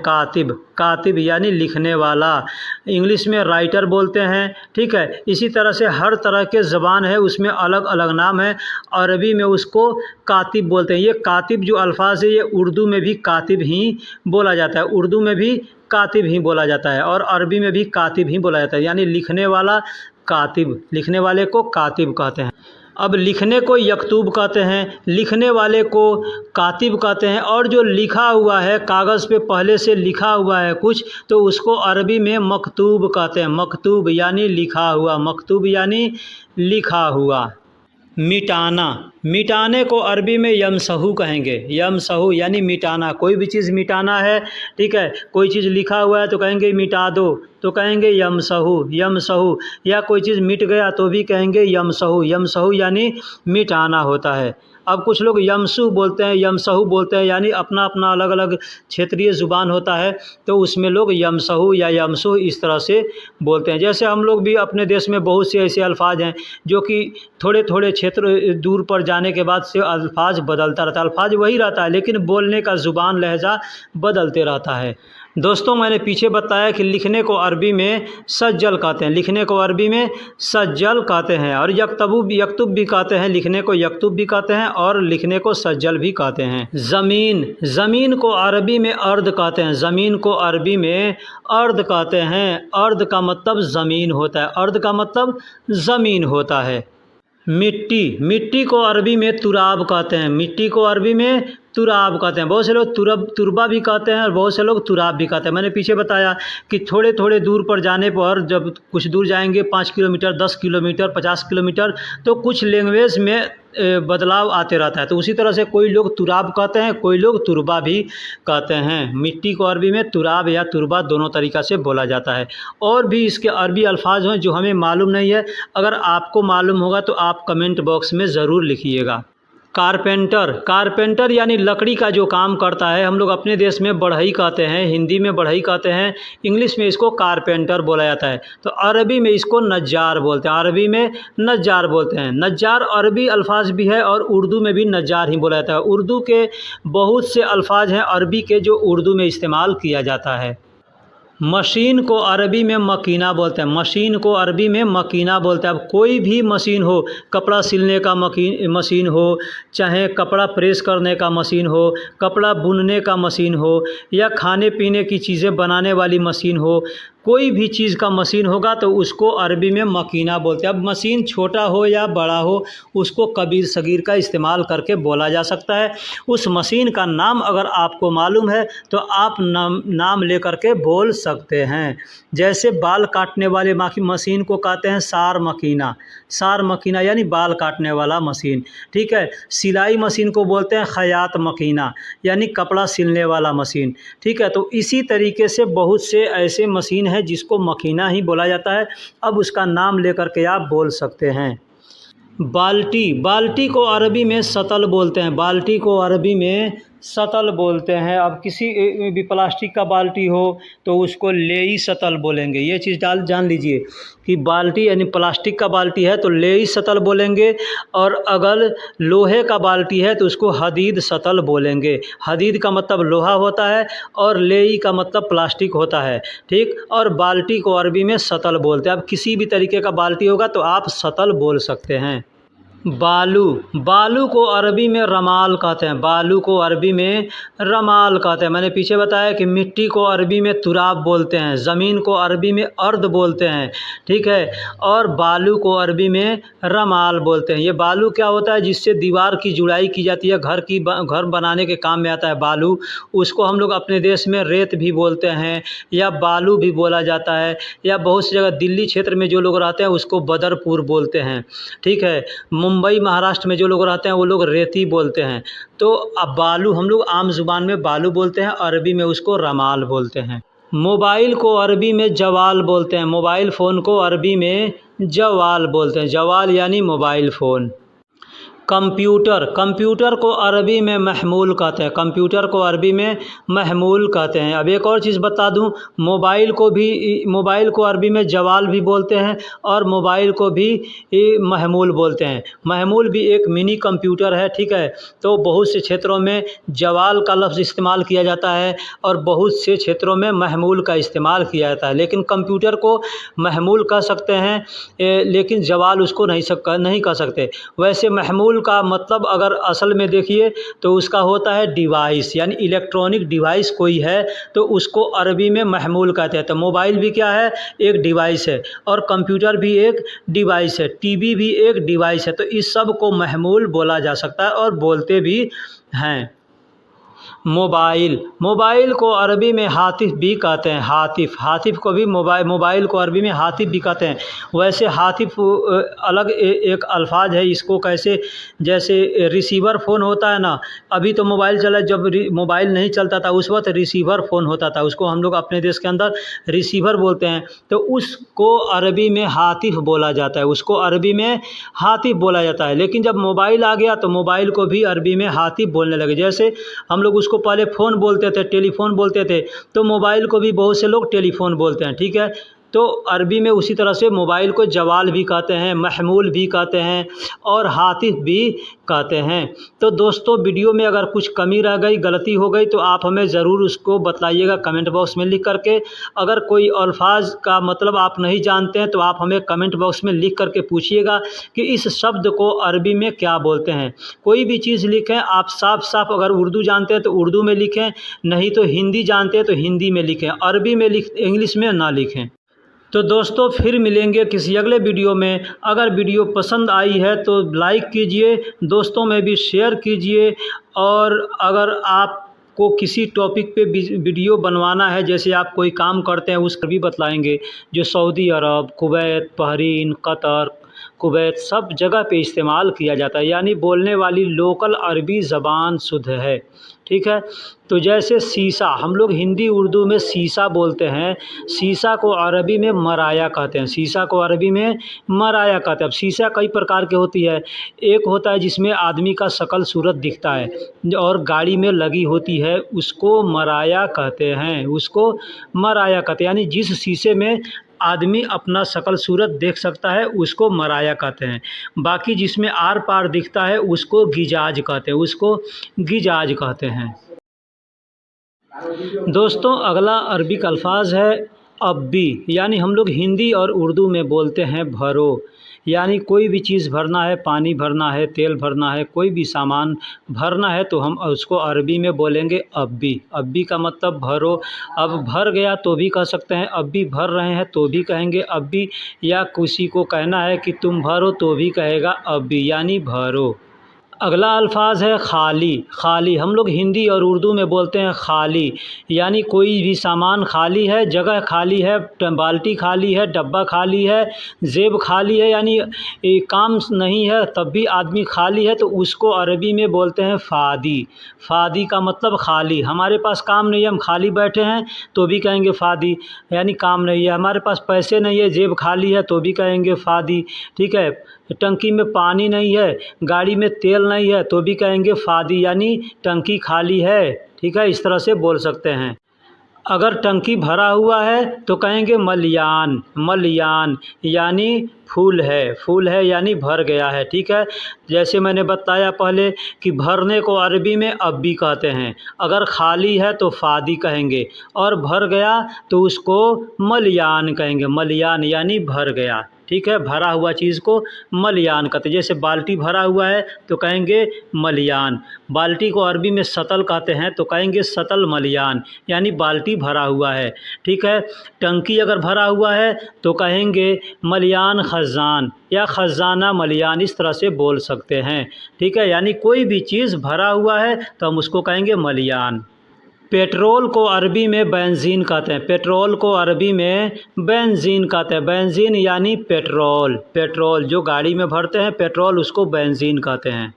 कातिब यानी लिखने वाला। इंग्लिश में राइटर बोलते हैं, ठीक है। इसी तरह से हर तरह के ज़बान है उसमें अलग अलग नाम है, अरबी में उसको कातिब बोलते हैं। ये कातिब जो अल्फाज है ये उर्दू में भी कातिब ही बोला जाता है, उर्दू में भी कातिब ही बोला जाता है और अरबी में भी कातिब ही बोला जाता है, यानी लिखने वाला कातिब, लिखने वाले को कातिब कहते हैं। अब लिखने को यकतूब कहते हैं, लिखने वाले को कातिब कहते हैं, और जो लिखा हुआ है कागज़ पे पहले से लिखा हुआ है कुछ तो उसको अरबी में मकतूब कहते हैं। मकतूब यानी लिखा हुआ, मकतूब यानी लिखा हुआ। मिटाने को अरबी में यमसहू कहेंगे, यमसहू यानी मिटाना, कोई भी चीज़ मिटाना है, ठीक है। कोई चीज़ लिखा हुआ है तो कहेंगे मिटा दो तो कहेंगे यमसहू, या कोई चीज़ मिट गया तो भी कहेंगे यमसहू यानी मिटाना होता है। अब कुछ लोग यमसू बोलते हैं, यमसहू बोलते हैं, यानी अपना अपना अलग अलग क्षेत्रीय ज़ुबान होता है तो उसमें लोग यमसहू या यमसू इस तरह से बोलते हैं। जैसे हम लोग भी अपने देश में बहुत से ऐसे अल्फाज हैं जो कि थोड़े थोड़े क्षेत्र दूर पर जाने के बाद से अल्फाज बदलता रहता है, अल्फाज वही रहता है लेकिन बोलने का ज़ुबान लहजा बदलते रहता है। दोस्तों मैंने पीछे बताया कि लिखने को अरबी में सज्जल कहते हैं, लिखने को अरबी में सज्जल कहते हैं, और यकतुब भी कहते हैं, लिखने को यकतुब भी कहते हैं और लिखने को सज्जल भी कहते हैं। ज़मीन को अरबी में अर्द कहते हैं, ज़मीन को अरबी में अर्द कहते हैं। अर्द का मतलब ज़मीन होता है, अर्द का मतलब ज़मीन होता है। मिट्टी को अरबी में तुराब कहते हैं, मिट्टी को अरबी में तुराब कहते हैं। बहुत से लोग तुरबा भी कहते हैं और बहुत से लोग तुराब भी कहते हैं। मैंने पीछे बताया कि थोड़े थोड़े दूर पर जाने पर, जब कुछ दूर जाएंगे 5 किलोमीटर, 10 किलोमीटर, 50 किलोमीटर, तो कुछ लैंग्वेज में बदलाव आते रहता है। तो उसी तरह से कोई लोग तुराब कहते हैं, कोई लोग तुरबा भी कहते हैं। मिट्टी को अरबी में तुराब या तुरबा दोनों तरीक़ा से बोला जाता है। और भी इसके अरबी अल्फाज हैं जो हमें मालूम नहीं है, अगर आपको मालूम होगा तो आप कमेंट बॉक्स में ज़रूर लिखिएगा। कारपेंटर, कारपेंटर यानी लकड़ी का जो काम करता है, हम लोग अपने देश में बढ़ई कहते हैं, हिंदी में बढ़ई कहते हैं, इंग्लिश में इसको कारपेंटर बोला जाता है। तो अरबी में इसको नज्जार बोलते हैं, अरबी में नज्जार बोलते हैं। नज्जार अरबी अल्फाज भी है और उर्दू में भी नज्जार ही बोला जाता है। उर्दू के बहुत से अल्फाज हैं अरबी के जो उर्दू में इस्तेमाल किया जाता है। मशीन को अरबी में मकीना बोलते हैं, मशीन को अरबी में मकीना बोलते हैं। अब कोई भी मशीन हो, कपड़ा सिलने का मशीन हो, चाहे कपड़ा प्रेस करने का मशीन हो, कपड़ा बुनने का मशीन हो, या खाने पीने की चीज़ें बनाने वाली मशीन हो, कोई भी चीज़ का मशीन होगा तो उसको अरबी में मकीना बोलते हैं। अब मशीन छोटा हो या बड़ा हो, उसको कबीर सगीर का इस्तेमाल करके बोला जा सकता है। उस मशीन का नाम अगर आपको मालूम है तो आप नाम लेकर के बोल सकते हैं। जैसे बाल काटने वाले मशीन को कहते हैं सार मकीना, सार मकीना यानी बाल काटने वाला मशीन, ठीक है। सिलाई मशीन को बोलते हैं खयात मकीना यानी कपड़ा सिलने वाला मशीन, ठीक है। तो इसी तरीके से बहुत से ऐसे मशीन हैं जिसको मकीना ही बोला जाता है। अब उसका नाम लेकर के आप बोल सकते हैं। बाल्टी, बाल्टी को अरबी में सतल बोलते हैं, बाल्टी को अरबी में सतल बोलते हैं। अब किसी भी प्लास्टिक का बाल्टी हो तो उसको लेई सतल बोलेंगे। ये चीज़ जान लीजिए कि बाल्टी यानी प्लास्टिक का बाल्टी है तो लेई सतल बोलेंगे, और अगर लोहे का बाल्टी है तो उसको हदीद सतल बोलेंगे। हदीद का मतलब लोहा होता है और लेई का मतलब प्लास्टिक होता है, ठीक। और बाल्टी को अरबी में सतल बोलते हैं। अब किसी भी तरीके का बाल्टी होगा तो आप सतल बोल सकते हैं। बालू, बालू को अरबी में रमाल कहते हैं, बालू को अरबी में रमाल कहते हैं। मैंने पीछे बताया कि मिट्टी को अरबी में तुराब बोलते हैं, ज़मीन को अरबी में अर्द बोलते हैं, ठीक है। और बालू को अरबी में रमाल बोलते हैं। ये बालू क्या होता है? जिससे दीवार की जुड़ाई की जाती है, घर बनाने के काम में आता है बालू। उसको हम लोग अपने देश में रेत भी बोलते हैं या बालू भी बोला जाता है, या बहुत सी जगह दिल्ली क्षेत्र में जो लोग रहते हैं उसको बदरपुर बोलते हैं, ठीक है। मुंबई महाराष्ट्र में जो लोग रहते हैं वो लोग रेती बोलते हैं। तो अब बालू हम लोग आम ज़ुबान में बालू बोलते हैं, अरबी में उसको रमाल बोलते हैं। मोबाइल को अरबी में जवाल बोलते हैं, मोबाइल फ़ोन को अरबी में जवाल बोलते हैं, जवाल यानी मोबाइल फ़ोन। कंप्यूटर, कंप्यूटर को अरबी में महमूल कहते हैं, कंप्यूटर को अरबी में महमूल कहते हैं। अब एक और चीज़ बता दूं, मोबाइल को अरबी में जवाल भी बोलते हैं और मोबाइल को भी महमूल बोलते हैं। महमूल भी एक मिनी कंप्यूटर है, ठीक है। तो बहुत से क्षेत्रों में जवाल का लफ्ज़ इस्तेमाल किया जाता है और बहुत से क्षेत्रों में महमूल का इस्तेमाल किया जाता है। लेकिन कंप्यूटर को महमूल कह सकते हैं, लेकिन जवाल उसको नहीं कह सकते। वैसे महमूल का मतलब अगर असल में देखिए तो उसका होता है डिवाइस, यानी इलेक्ट्रॉनिक डिवाइस कोई है तो उसको अरबी में महमूल कहते हैं। तो मोबाइल भी क्या है? एक डिवाइस है, और कंप्यूटर भी एक डिवाइस है, टीवी भी एक डिवाइस है। तो इस सब को महमूल बोला जा सकता है और बोलते भी हैं। मोबाइल, मोबाइल को अरबी में हातिफ भी कहते हैं, हातिफ, हातिफ को भी मोबाइल को अरबी में हातिफ भी कहते हैं। वैसे हातिफ अलग एक अल्फाज है, इसको कैसे, जैसे रिसीवर फ़ोन होता है ना, अभी तो मोबाइल चला, जब मोबाइल नहीं चलता था उस वक्त रिसीवर फ़ोन होता था, उसको हम लोग अपने देश के अंदर रिसीवर बोलते हैं। तो उसको अरबी में हातिफ बोला जाता है, उसको अरबी में हातिफ बोला जाता है। लेकिन जब मोबाइल आ गया तो मोबाइल को भी अरबी में हातिफ बोलने लगे। जैसे हम लोग उसको पहले फ़ोन बोलते थे, टेलीफोन बोलते थे, तो मोबाइल को भी बहुत से लोग टेलीफोन बोलते हैं, ठीक है। तो अरबी में उसी तरह से मोबाइल को जवाल भी कहते हैं, महमूल भी कहते हैं और हातिफ भी कहते हैं। तो दोस्तों, वीडियो में अगर कुछ कमी रह गई, गलती हो गई तो आप हमें ज़रूर उसको बताइएगा कमेंट बॉक्स में लिख करके। अगर कोई अल्फाज का मतलब आप नहीं जानते हैं तो आप हमें कमेंट बॉक्स में लिख करके पूछिएगा कि इस शब्द को अरबी में क्या बोलते हैं। कोई भी चीज़ लिखें आप साफ साफ, अगर उर्दू जानते हैं तो उर्दू में लिखें, नहीं तो हिंदी जानते हैं तो हिंदी में लिखें, अरबी में इंग्लिश में ना लिखें। तो दोस्तों, फिर मिलेंगे किसी अगले वीडियो में। अगर वीडियो पसंद आई है तो लाइक कीजिए, दोस्तों में भी शेयर कीजिए, और अगर आपको किसी टॉपिक पे वीडियो बनवाना है, जैसे आप कोई काम करते हैं उसका भी बतलाएंगे, जो सऊदी अरब, कुवैत, बहरीन, कतर, कुवैत सब जगह पे इस्तेमाल किया जाता है, यानी बोलने वाली लोकल अरबी ज़बान शुद्ध है। ठीक है। तो जैसे शीशा, हम लोग हिंदी उर्दू में शीशा बोलते हैं, शीशा को अरबी में मराया कहते हैं, शीशा को अरबी में मराया कहते हैं। अब शीशा कई प्रकार की होती है, एक होता है जिसमें आदमी का शकल सूरत दिखता है और गाड़ी में लगी होती है, उसको मराया कहते हैं, उसको मराया कहते हैं, यानी जिस शीशे में आदमी अपना शकल सूरत देख सकता है उसको मराया कहते हैं। बाकी जिसमें आर पार दिखता है उसको गिजाज कहते हैं, उसको गिजाज कहते हैं। दोस्तों अगला अरबिक अल्फाज है अब्बी, यानी हम लोग हिंदी और उर्दू में बोलते हैं भरो, यानी कोई भी चीज़ भरना है, पानी भरना है, तेल भरना है, कोई भी सामान भरना है तो हम उसको अरबी में बोलेंगे अब्बी। अब्बी का मतलब भरो। अब भर गया तो भी कह सकते हैं, अब्बी भर रहे हैं तो भी कहेंगे अब्बी, या किसी को कहना है कि तुम भरो तो भी कहेगा अब्बी, यानी भरो। अगला अल्फाज है खाली। खाली हम लोग हिंदी और उर्दू में बोलते हैं खाली, यानी कोई भी सामान खाली है, जगह खाली है, बाल्टी खाली है, डब्बा खाली है, जेब खाली है, यानी काम नहीं है तब भी आदमी खाली है तो उसको अरबी में बोलते हैं फ़ादी। फ़ादी का मतलब खाली। हमारे पास काम नहीं है, हम खाली बैठे हैं तो भी कहेंगे फ़ादी, यानी काम नहीं है। हमारे पास पैसे नहीं है, जेब खाली है तो भी कहेंगे फ़ादी। ठीक है। टंकी में पानी नहीं है, गाड़ी में तेल नहीं है तो भी कहेंगे फ़ादी, यानी टंकी खाली है। ठीक है, इस तरह से बोल सकते हैं। अगर टंकी भरा हुआ है तो कहेंगे मलियान। मलियान यानी फूल है, फूल है यानी भर गया है। ठीक है। जैसे मैंने बताया पहले कि भरने को अरबी में अब्बी कहते हैं, अगर खाली है तो फ़ादी कहेंगे, और भर गया तो उसको मलियान कहेंगे। मलियान यानी भर गया। ठीक है। भरा हुआ चीज़ को मलियान कहते हैं। जैसे बाल्टी भरा हुआ है तो कहेंगे मलियान। बाल्टी को अरबी में सतल कहते हैं तो कहेंगे सतल मलियान, यानी बाल्टी भरा हुआ है। ठीक है। टंकी अगर भरा हुआ है तो कहेंगे मलियान खज़ान या खज़ाना मलियान, इस तरह से बोल सकते हैं। ठीक है। यानी कोई भी चीज़ भरा हुआ है तो हम उसको कहेंगे मलियान। पेट्रोल को अरबी में बेंजीन कहते हैं। पेट्रोल को अरबी में बेंजीन कहते हैं। बेंजीन यानी पेट्रोल। पेट्रोल जो गाड़ी में भरते हैं पेट्रोल, उसको बेंजीन कहते हैं।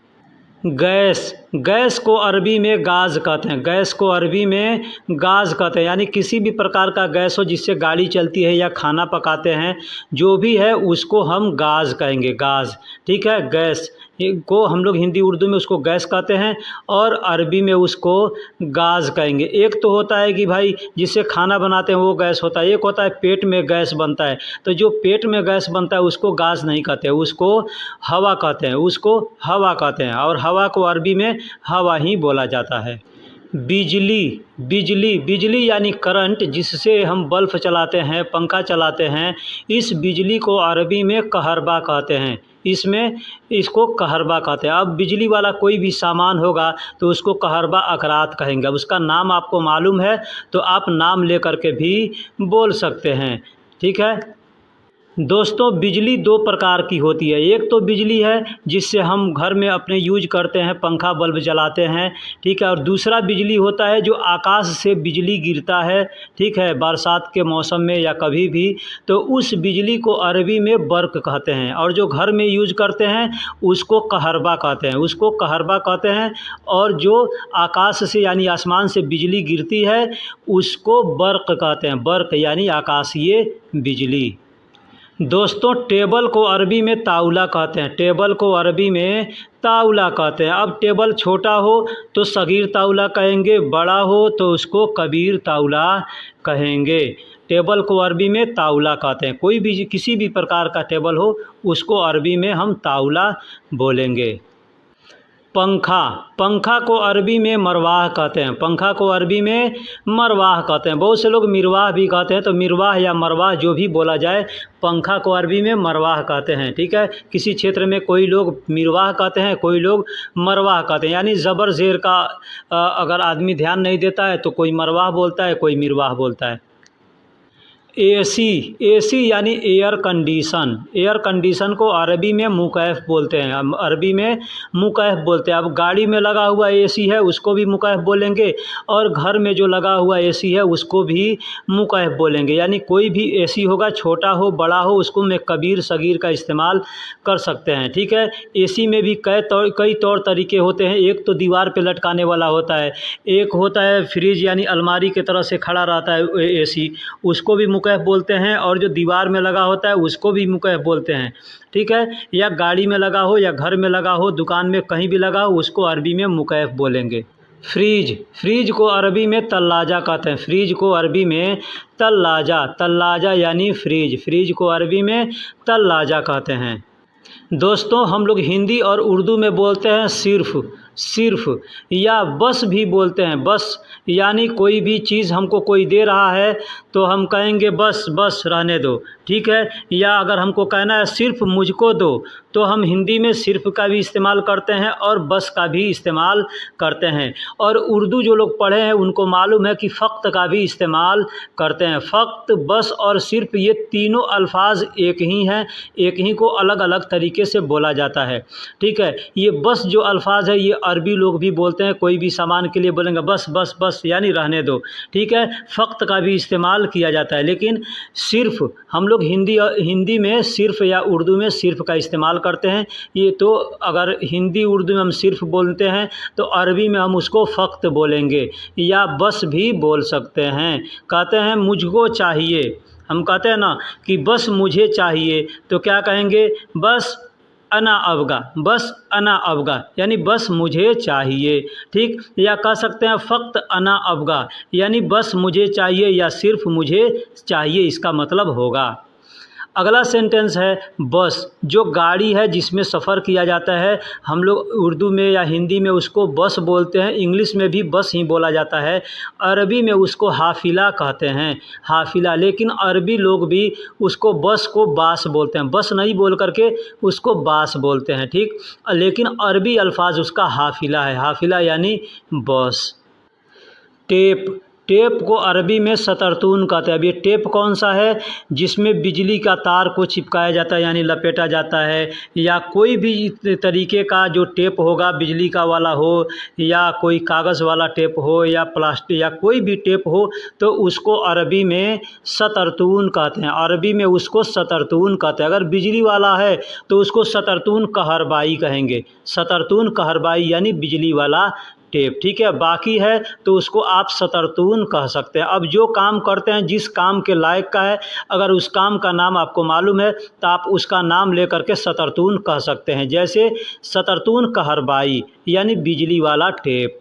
गैस, गैस को अरबी में गाज कहते हैं। गैस को अरबी में गाज कहते हैं, यानी किसी भी प्रकार का गैस हो जिससे गाड़ी चलती है या खाना पकाते हैं, जो भी है उसको हम गाज कहेंगे, गाज। ठीक है। गैस को हम लोग हिंदी उर्दू में उसको गैस कहते हैं और अरबी में उसको गाज कहेंगे। एक तो होता है कि भाई जिससे खाना बनाते हैं वो गैस होता है, एक होता है पेट में गैस बनता है, तो जो पेट में गैस बनता है उसको गाज नहीं कहते, उसको हवा कहते हैं, उसको हवा कहते हैं, और हवा को अरबी में हवा ही बोला जाता है। बिजली, बिजली, बिजली यानी करंट, जिससे हम बल्ब चलाते हैं, पंखा चलाते हैं, इस बिजली को अरबी में कहरबा कहते हैं। इसको कहरबा कहते हैं। अब बिजली वाला कोई भी सामान होगा तो उसको कहरबा अकरात कहेंगे। अब उसका नाम आपको मालूम है तो आप नाम ले कर के भी बोल सकते हैं। ठीक है। दोस्तों बिजली दो प्रकार की होती है। एक तो बिजली है जिससे हम घर में अपने यूज करते हैं, पंखा बल्ब जलाते हैं। ठीक है। और दूसरा बिजली होता है जो आकाश से बिजली गिरता है, ठीक है, बरसात के मौसम में या कभी भी, तो उस बिजली को अरबी में बर्क कहते हैं, और जो घर में यूज करते हैं उसको कहरबा कहते हैं, उसको कहरबा कहते हैं। और जो आकाश से यानी आसमान से बिजली गिरती है उसको बर्क कहते हैं। बर्क यानी आकाशीय बिजली। दोस्तों टेबल को अरबी में ताउला कहते हैं। टेबल को अरबी में ताउला कहते हैं। अब टेबल छोटा हो तो सगीर ताउला कहेंगे, बड़ा हो तो उसको कबीर ताउला कहेंगे। टेबल को अरबी में ताउला कहते हैं। कोई भी किसी भी प्रकार का टेबल हो उसको अरबी में हम ताउला बोलेंगे। पंखा, पंखा को अरबी में मरवाह कहते हैं। पंखा को अरबी में मरवाह कहते हैं। बहुत से लोग मिरवाह भी कहते हैं, तो मिरवाह या मरवाह जो भी बोला जाए, पंखा को अरबी में मरवाह कहते हैं। ठीक है। किसी क्षेत्र में कोई लोग मिरवाह कहते हैं, कोई लोग मरवाह कहते हैं, यानी ज़बर ज़ेर का अगर आदमी ध्यान नहीं देता है तो कोई मरवाह बोलता है, कोई मिरवाह बोलता है। एसी, एसी यानी एयर कंडीशन। एयर कंडीशन को अरबी में मुकैफ बोलते हैं, हम अरबी में मुकैफ बोलते हैं। अब गाड़ी में लगा हुआ एसी है उसको भी मुकैफ बोलेंगे, और घर में जो लगा हुआ एसी है उसको भी मुकैफ बोलेंगे। यानी कोई भी एसी होगा, छोटा हो बड़ा हो, उसको में कबीर सगीर का इस्तेमाल कर सकते हैं। ठीक है। एसी में भी कई तौर तरीके होते हैं। एक तो दीवार पे लटकाने वाला होता है, एक होता है फ्रिज यानी अलमारी की तरह से खड़ा रहता है एसी, उसको भी मुकैफ बोलते हैं। और जो दीवार में लगा होता है उसको भी मुकैफ बोलते हैं। ठीक है। या गाड़ी में लगा हो या घर में लगा हो, दुकान में कहीं भी लगा हो, उसको अरबी में मुकैफ बोलेंगे। फ्रीज, फ्रीज को अरबी में तल्लाजा कहते हैं। फ्रीज को अरबी में तल्लाजा, तल्लाजा यानी फ्रीज, फ्रीज को अरबी में तल्लाजा कहते हैं। दोस्तों हम लोग हिंदी और उर्दू में बोलते हैं सिर्फ़, सिर्फ़, या बस भी बोलते हैं। बस यानी कोई भी चीज़ हमको कोई दे रहा है तो हम कहेंगे बस, बस रहने दो। ठीक है। या अगर हमको कहना है सिर्फ़ मुझको दो, तो हम हिंदी में सिर्फ़ का भी इस्तेमाल करते हैं और बस का भी इस्तेमाल करते हैं। और उर्दू जो लोग पढ़े हैं उनको मालूम है कि फ़क़्त का भी इस्तेमाल करते हैं। फ़क़्त, बस और सिर्फ़ ये तीनों अल्फाज एक ही हैं, एक ही को अलग अलग तरीके से बोला जाता है। ठीक है। ये बस जो अल्फाज है ये अरबी लोग भी बोलते हैं, कोई भी सामान के लिए बोलेंगे बस, बस, बस यानी रहने दो। ठीक है। फ़क़्त का भी इस्तेमाल किया जाता है, लेकिन सिर्फ़ हम लोग हिंदी में सिर्फ़ या उर्दू में सिर्फ़ का इस्तेमाल करते हैं। ये तो अगर हिंदी उर्दू में हम सिर्फ़ बोलते हैं तो अरबी में हम उसको फ़क़्त बोलेंगे, या बस भी बोल सकते हैं। कहते हैं मुझको चाहिए, हम कहते हैं ना कि बस मुझे चाहिए, तो क्या कहेंगे? बस अना अबगा, बस अना अबगा यानी बस मुझे चाहिए। ठीक। या कह सकते हैं फ़क़्त अना अबगा यानी बस मुझे चाहिए या सिर्फ़ मुझे चाहिए, इसका मतलब होगा। अगला सेंटेंस है बस, जो गाड़ी है जिसमें सफ़र किया जाता है, हम लोग उर्दू में या हिंदी में उसको बस बोलते हैं, इंग्लिश में भी बस ही बोला जाता है। अरबी में उसको हाफिला कहते हैं, हाफिला। लेकिन अरबी लोग भी उसको बस को बास बोलते हैं, बस नहीं बोल करके उसको बास बोलते हैं। ठीक। लेकिन अरबी अल्फाज उसका हाफिला है, हाफिला यानी बस। टेप, टेप को अरबी में सतरतून कहते हैं। अब ये टेप कौन सा है? जिसमें बिजली का तार को चिपकाया जाता है यानी लपेटा जाता है, या कोई भी तरीके का जो टेप होगा, बिजली का वाला हो या कोई कागज़ वाला टेप हो या प्लास्टिक या कोई भी टेप हो, तो उसको अरबी में सतरतून कहते हैं। अरबी में उसको सतरतून कहते हैं। अगर बिजली वाला है तो उसको सतरतून कहरबाई कहेंगे, सतरतून कहरबाई यानी बिजली वाला टेप। ठीक है। बाकी है तो उसको आप सतरतून कह सकते हैं। अब जो काम करते हैं, जिस काम के लायक का है, अगर उस काम का नाम आपको मालूम है तो आप उसका नाम ले करके सतरतून कह सकते हैं। जैसे सतरतून कहरबाई यानी बिजली वाला टेप।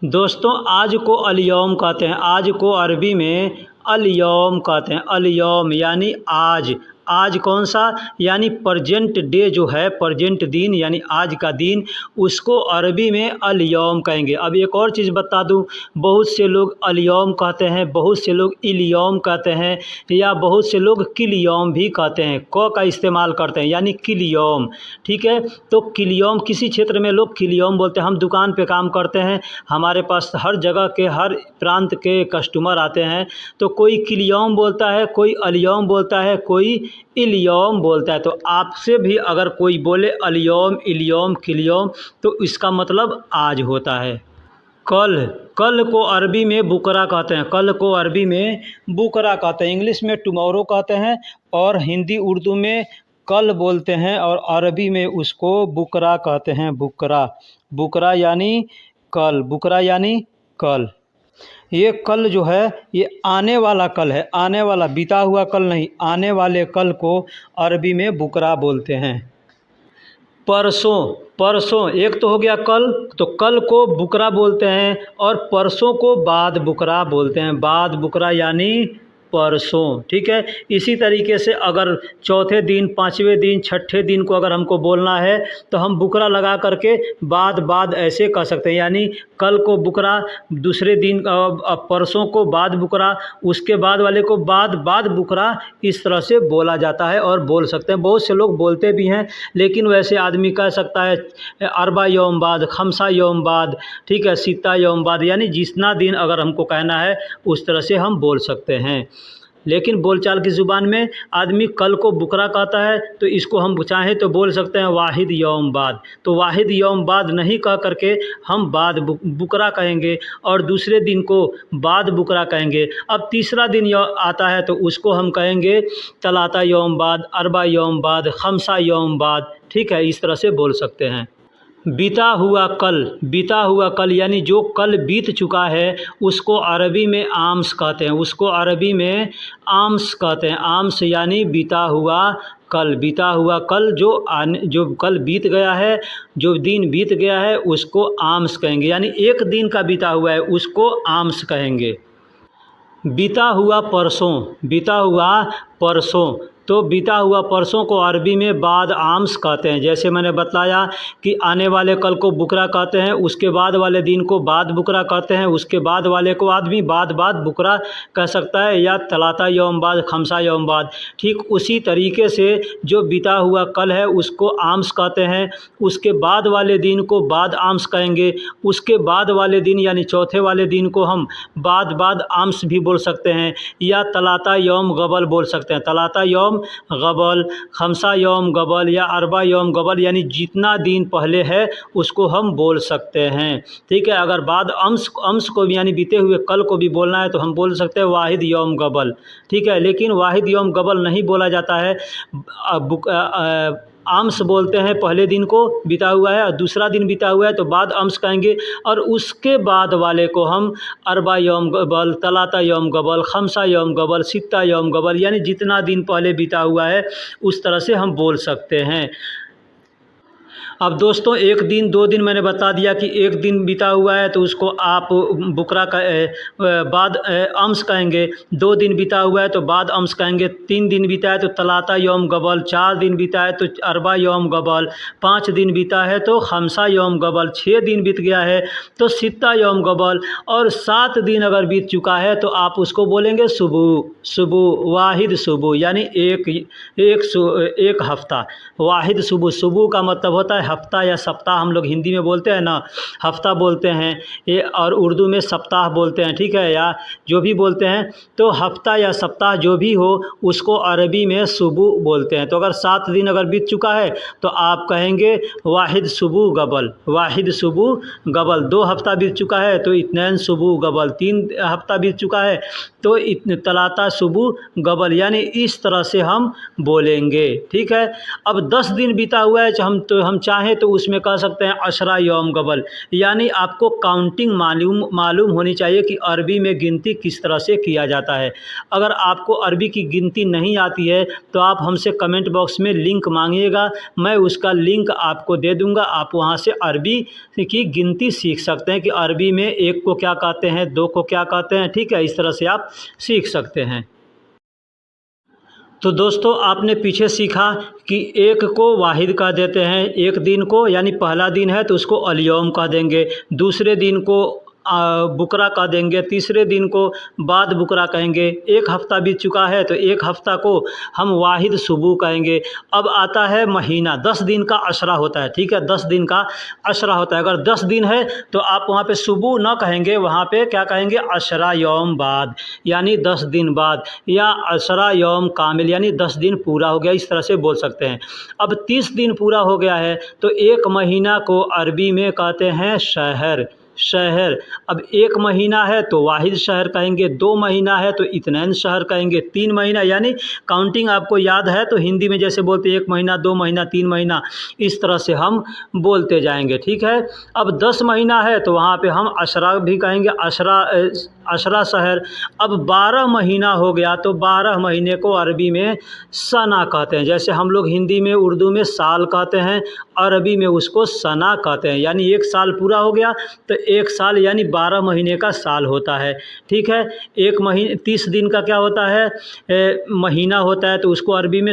दोस्तों आज को अलयौम कहते हैं, आज को अरबी में अलयौम कहते हैं। अलयौम यानी आज, आज कौन सा? यानी प्रजेंट डे जो है, प्रजेंट दिन यानी आज का दिन, उसको अरबी में अलयौम कहेंगे। अब एक और चीज़ बता दूं, बहुत से लोग अलयौम कहते हैं, बहुत से लोग इलयौम कहते हैं, या बहुत से लोग किलयौम भी कहते हैं, क का इस्तेमाल करते हैं यानी किलयौम। ठीक है। तो किलयौम, किसी क्षेत्र में लोग किलयौम बोलते हैं। हम दुकान पे काम करते हैं, हमारे पास हर जगह के हर प्रांत के कस्टमर आते हैं, तो कोई किलयौम बोलता है, कोई अलयौम बोलता है, कोई इलयौम बोलता है। तो आपसे भी अगर कोई बोले अलयौम, इलयौम, किलयौम, तो इसका मतलब आज होता है। कल, कल को अरबी में बुकरा कहते हैं, कल को अरबी में बुकरा कहते हैं। इंग्लिश में टुमारो कहते हैं और हिंदी उर्दू में कल बोलते हैं, और अरबी में उसको बुकरा कहते हैं। बुकरा, बुकरा यानी कल, बुकरा यानी कल। ये कल जो है ये आने वाला कल है, आने वाला, बीता हुआ कल नहीं, आने वाले कल को अरबी में बुकरा बोलते हैं। परसों, परसों एक तो हो गया कल, तो कल को बुकरा बोलते हैं, और परसों को बाद बुकरा बोलते हैं, बाद बुकरा यानी परसों। ठीक है। इसी तरीके से अगर चौथे दिन, पाँचवें दिन, छठे दिन को अगर हमको बोलना है तो हम बुकरा लगा करके बाद बाद ऐसे कह सकते हैं, यानी कल को बुकरा, दूसरे दिन परसों को बाद बुकरा, उसके बाद वाले को बाद बाद बुकरा, इस तरह से बोला जाता है और बोल सकते हैं। बहुत से लोग बोलते भी हैं, लेकिन वैसे आदमी कह सकता है अरबा यौम बाद, खमसा यौम बाद, ठीक है, सित्ता यौम बाद, यानी जितना दिन अगर हमको कहना है उस तरह से हम बोल सकते हैं। लेकिन बोलचाल की ज़ुबान में आदमी कल को बुकरा कहता है तो इसको हम चाहें तो बोल सकते हैं वाहिद यौम बाद। तो वाहिद यौम बाद नहीं कह करके हम बाद बुकरा कहेंगे और दूसरे दिन को बाद बुकरा कहेंगे। अब तीसरा दिन आता है तो उसको हम कहेंगे तलाता यौम बाद, अरबा यौम बाद, खमसा यौम बाद। ठीक है, इस तरह से बोल सकते हैं। बीता हुआ कल यानी जो कल बीत चुका है उसको अरबी में आम्स कहते हैं, उसको अरबी में आम्स कहते हैं। आम्स यानी बीता हुआ कल जो कल बीत गया है, जो दिन बीत गया है उसको आम्स कहेंगे। यानी एक दिन का बीता हुआ है उसको आम्स कहेंगे। बीता हुआ परसों, तो बीता हुआ परसों को अरबी में बाद आम्स कहते हैं। जैसे मैंने बताया कि आने वाले कल को बुकरा कहते हैं, उसके बाद वाले दिन को बाद बुकरा कहते हैं, उसके बाद वाले को आदमी बाद बुकरा कह सकता है, या तलाता यौम बाद, खमसा यौम बाद। ठीक उसी तरीके से जो बीता हुआ कल है उसको आम्स कहते हैं, उसके बाद वाले दिन को बाद आम्स कहेंगे, उसके बाद वाले दिन यानी चौथे वाले दिन को हम बाद आम्स भी बोल सकते हैं, या तलाता यौम गबल बोल सकते हैं। तलाता यौम गबल, खमसा यौम गबल या अरबा यौम गबल, यानी जितना दिन पहले है उसको हम बोल सकते हैं। ठीक है, अगर बाद अम्स को भी यानी बीते हुए कल को भी बोलना है तो हम बोल सकते हैं वाहिद यौम गबल। ठीक है, लेकिन वाहिद यौम गबल नहीं बोला जाता है। आम्स बोलते हैं पहले दिन को बीता हुआ है और दूसरा दिन बीता हुआ है तो बाद आम्स कहेंगे, और उसके बाद वाले को हम अरबा यौम गबल, तलाता यौम गबल, खमसा यौम गबल, सित्ता यौम गबल, यानी जितना दिन पहले बीता हुआ है उस तरह से हम बोल सकते हैं। अब दोस्तों एक दिन दो दिन मैंने बता दिया कि एक दिन बीता हुआ है तो उसको आप बुकरा का बाद अम्स कहेंगे, 2 दिन बीता हुआ है तो बाद अम्स कहेंगे, 3 दिन बीता है तो तलाता यौम गबल, 4 दिन बीता है तो अरबा यौम गबल, 5 दिन बीता है तो खमसा यौम गबल, 6 दिन बीत गया है तो सित्ता यौम गबल, और 7 दिन अगर बीत चुका है तो आप उसको बोलेंगे सुबह, वाहिद सुबह, यानी एक हफ्ता। वाहिद सुबह का मतलब होता है हफ्ता या सप्ताह, हम लोग हिंदी में बोलते हैं ना, हफ्ता बोलते हैं ये, और उर्दू में सप्ताह बोलते हैं। ठीक है, या जो भी बोलते हैं, तो हफ्ता या सप्ताह जो भी हो उसको अरबी में सुबह बोलते हैं। तो अगर 7 दिन अगर बीत चुका है तो आप कहेंगे वाहिद सुबह गबल, 2 हफ्ता बीत चुका है तो इत्नैन सुबह गबल, 3 हफ्ता बीत चुका है तो तलाता सुबह गबल, यानी इस तरह से हम बोलेंगे। ठीक है, अब 10 दिन बीता हुआ है हम चाहें तो उसमें कह सकते हैं अशरा यौम गबल, यानी आपको काउंटिंग मालूम होनी चाहिए कि अरबी में गिनती किस तरह से किया जाता है। अगर आपको अरबी की गिनती नहीं आती है तो आप हमसे कमेंट बॉक्स में लिंक मांगिएगा, मैं उसका लिंक आपको दे दूंगा, आप वहां से अरबी की गिनती सीख सकते हैं कि अरबी में 1 को क्या कहते हैं, 2 को क्या कहते हैं। ठीक है, इस तरह से आप सीख सकते हैं। तो दोस्तों आपने पीछे सीखा कि एक को वाहिद कह देते हैं, एक दिन को यानी पहला दिन है तो उसको अलयौम कह देंगे, दूसरे दिन को बुकरा कह देंगे, तीसरे दिन को बाद बुकरा कहेंगे, 1 हफ्ता बीत चुका है तो 1 हफ्ता को हम वाहिद सुबह कहेंगे। अब आता है महीना, 10 दिन का अशरा होता है। ठीक है, 10 दिन का अशरा होता है। अगर 10 दिन है तो आप वहाँ पे सुबह ना कहेंगे, वहाँ पे क्या कहेंगे अशरा यौम बाद, यानी 10 दिन बाद, या अशरा यौम कामिल यानी 10 दिन पूरा हो गया, इस तरह से बोल सकते हैं। अब 30 दिन पूरा हो गया है तो 1 महीना को अरबी में कहते हैं शहर। अब 1 महीना है तो वाहिद शहर कहेंगे, 2 महीना है तो इत्नैन शहर कहेंगे, 3 महीना यानी काउंटिंग आपको याद है तो हिंदी में जैसे बोलते 1 महीना, 2 महीना, 3 महीना, इस तरह से हम बोलते जाएंगे। ठीक है, अब 10 महीना है तो वहाँ पे हम अशरा भी कहेंगे, अशरा शहर। अब 12 महीना हो गया तो 12 महीने को अरबी में सना कहते हैं। जैसे हम लोग हिंदी में उर्दू में साल कहते हैं, अरबी में उसको सना कहते हैं। यानी 1 साल पूरा हो गया तो 1 साल यानी 12 महीने का साल होता है। ठीक है, 1 महीने 30 दिन का क्या होता है महीना होता है तो उसको अरबी में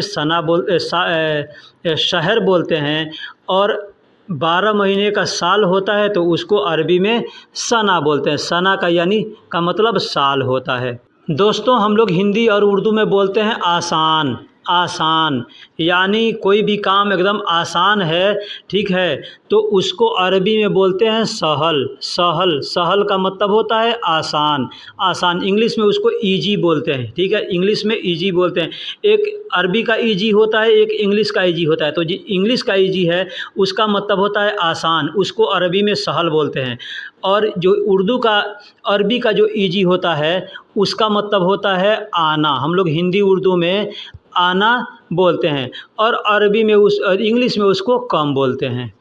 शहर बोलते हैं, और 12 महीने का साल होता है तो उसको अरबी में सना बोलते हैं। सना का यानी का मतलब साल होता है। दोस्तों हम लोग हिंदी और उर्दू में बोलते हैं आसान, आसान, यानी कोई भी काम एकदम आसान है, ठीक है, तो उसको अरबी में बोलते हैं सहल। सहल, सहल का मतलब होता है आसान। आसान इंग्लिश में उसको ईजी बोलते हैं, ठीक है, इंग्लिश में ईजी बोलते हैं। एक अरबी का ईजी होता है, एक इंग्लिश का ईजी होता है। तो जी इंग्लिश का ईजी है उसका मतलब होता है आसान, उसको अरबी में सहल बोलते हैं। और जो उर्दू का अरबी का जो ईजी होता है उसका मतलब होता है आना। हम लोग हिंदी उर्दू में आना बोलते हैं और अरबी में इंग्लिश में उसको कम बोलते हैं।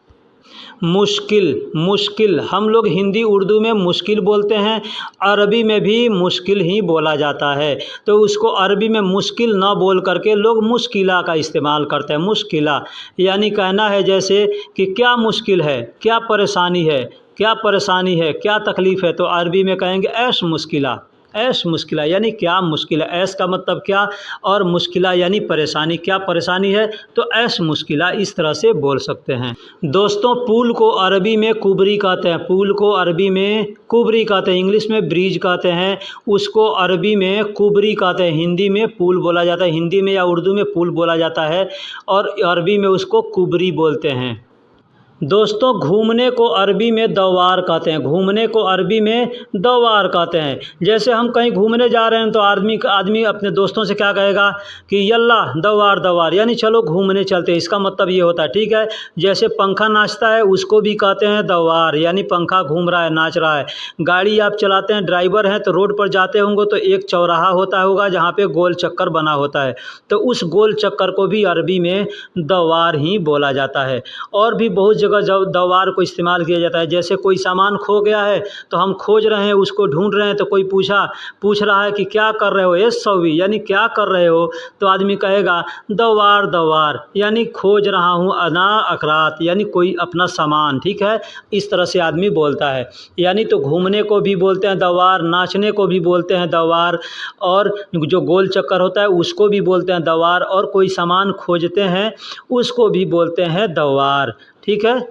मुश्किल, मुश्किल हम लोग हिंदी उर्दू में मुश्किल बोलते हैं, अरबी में भी मुश्किल ही बोला जाता है। तो उसको अरबी में मुश्किल ना बोल करके लोग मुश्किला का इस्तेमाल करते हैं। मुश्किला यानी कहना है जैसे कि क्या मुश्किल है, क्या परेशानी है, क्या परेशानी है, क्या तकलीफ़ है, तो अरबी में कहेंगे ऐश मुश्किला। ऐश मुश्किला यानी क्या मुश्किल है, ऐश का मतलब क्या और मुश्किला यानी परेशानी, क्या परेशानी है, तो ऐश मुश्किला इस तरह से बोल सकते हैं। दोस्तों पुल को अरबी में कुबरी कहते हैं, पुल को अरबी में कुबरी कहते हैं, इंग्लिश में ब्रिज कहते हैं, उसको अरबी में कुबरी कहते हैं। हिंदी में पुल बोला जाता है, हिंदी में या उर्दू में पुल बोला जाता है और अरबी में उसको कुबरी बोलते हैं। दोस्तों घूमने को अरबी में दवार कहते हैं, घूमने को अरबी में दवार कहते हैं। जैसे हम कहीं घूमने जा रहे हैं तो आदमी अपने दोस्तों से क्या कहेगा कि यल्ला दवार दवार, यानी चलो घूमने चलते हैं, इसका मतलब ये होता है, ठीक है। जैसे पंखा नाचता है उसको भी कहते हैं दवार, यानी पंखा घूम रहा है, नाच रहा है। गाड़ी आप चलाते हैं, ड्राइवर हैं, तो रोड पर जाते होंगे तो एक चौराहा होगा जहाँ पे गोल चक्कर बना होता है, तो उस गोल चक्कर को भी अरबी में दवार ही बोला जाता है। और भी बहुत जगह जब दवार को इस्तेमाल किया जाता है। जैसे कोई सामान खो गया है तो हम खोज रहे हैं, उसको ढूंढ रहे हैं, तो कोई पूछ रहा है कि क्या कर रहे हो, ये सौवी यानी क्या कर रहे हो, तो आदमी कहेगा दवार दवार, यानी खोज रहा हूँ अना अखरात, यानी कोई अपना सामान, ठीक है, इस तरह से आदमी बोलता है। यानी तो घूमने को भी बोलते हैं दवार, नाचने को भी बोलते हैं दवार, और जो गोल चक्कर होता है उसको भी बोलते हैं दवार, और कोई सामान खोजते हैं उसको भी बोलते हैं दवार, ठीक है।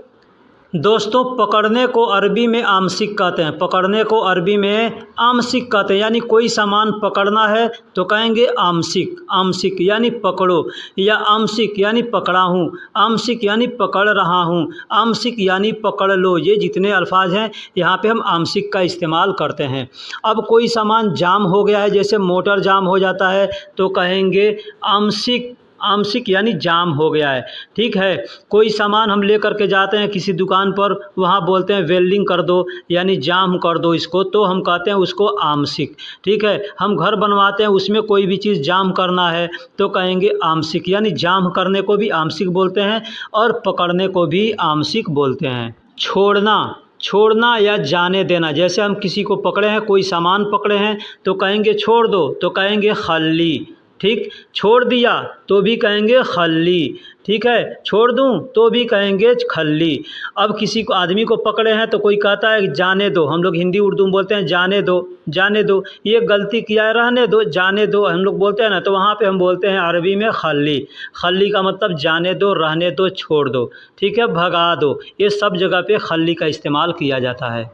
दोस्तों पकड़ने को अरबी में आमसिक कहते हैं, पकड़ने को अरबी में आमसिक कहते हैं, यानी कोई सामान पकड़ना है तो कहेंगे आमसिक। आमसिक यानी पकड़ो, या आमसिक यानी पकड़ा हूँ, आमसिक यानी पकड़ रहा हूँ, आमसिक यानी पकड़ लो। ये जितने अल्फाज हैं यहाँ पे हम आमसिक का इस्तेमाल करते हैं। अब कोई सामान जाम हो गया है, जैसे मोटर जाम हो जाता है तो कहेंगे आमसिक, आंशिक यानी जाम हो गया है, ठीक है। कोई सामान हम लेकर के जाते हैं किसी दुकान पर, वहाँ बोलते हैं वेल्डिंग कर दो, यानी जाम कर दो इसको, तो हम कहते हैं उसको आंशिक, ठीक है। हम घर बनवाते हैं, उसमें कोई भी चीज़ जाम करना है तो कहेंगे आंशिक, यानी जाम करने को भी आंशिक बोलते हैं और पकड़ने को भी आंशिक बोलते हैं। छोड़ना, छोड़ना या जाने देना, जैसे हम किसी को पकड़े हैं, कोई सामान पकड़े हैं तो कहेंगे छोड़ दो, तो कहेंगे खल्ली, ठीक। छोड़ दिया तो भी कहेंगे खल्ली, ठीक है। छोड़ दूं तो भी कहेंगे खल्ली। अब किसी को आदमी को पकड़े हैं तो कोई कहता है जाने दो, हम लोग हिंदी उर्दू में बोलते हैं जाने दो, जाने दो, ये गलती किया है, रहने दो, जाने दो हम लोग बोलते हैं ना, तो वहाँ पे हम बोलते हैं अरबी में खल्ली। खल्ली का मतलब जाने दो, रहने दो, छोड़ दो, ठीक है, भगा दो, ये सब जगह पे खल्ली का इस्तेमाल किया जाता है।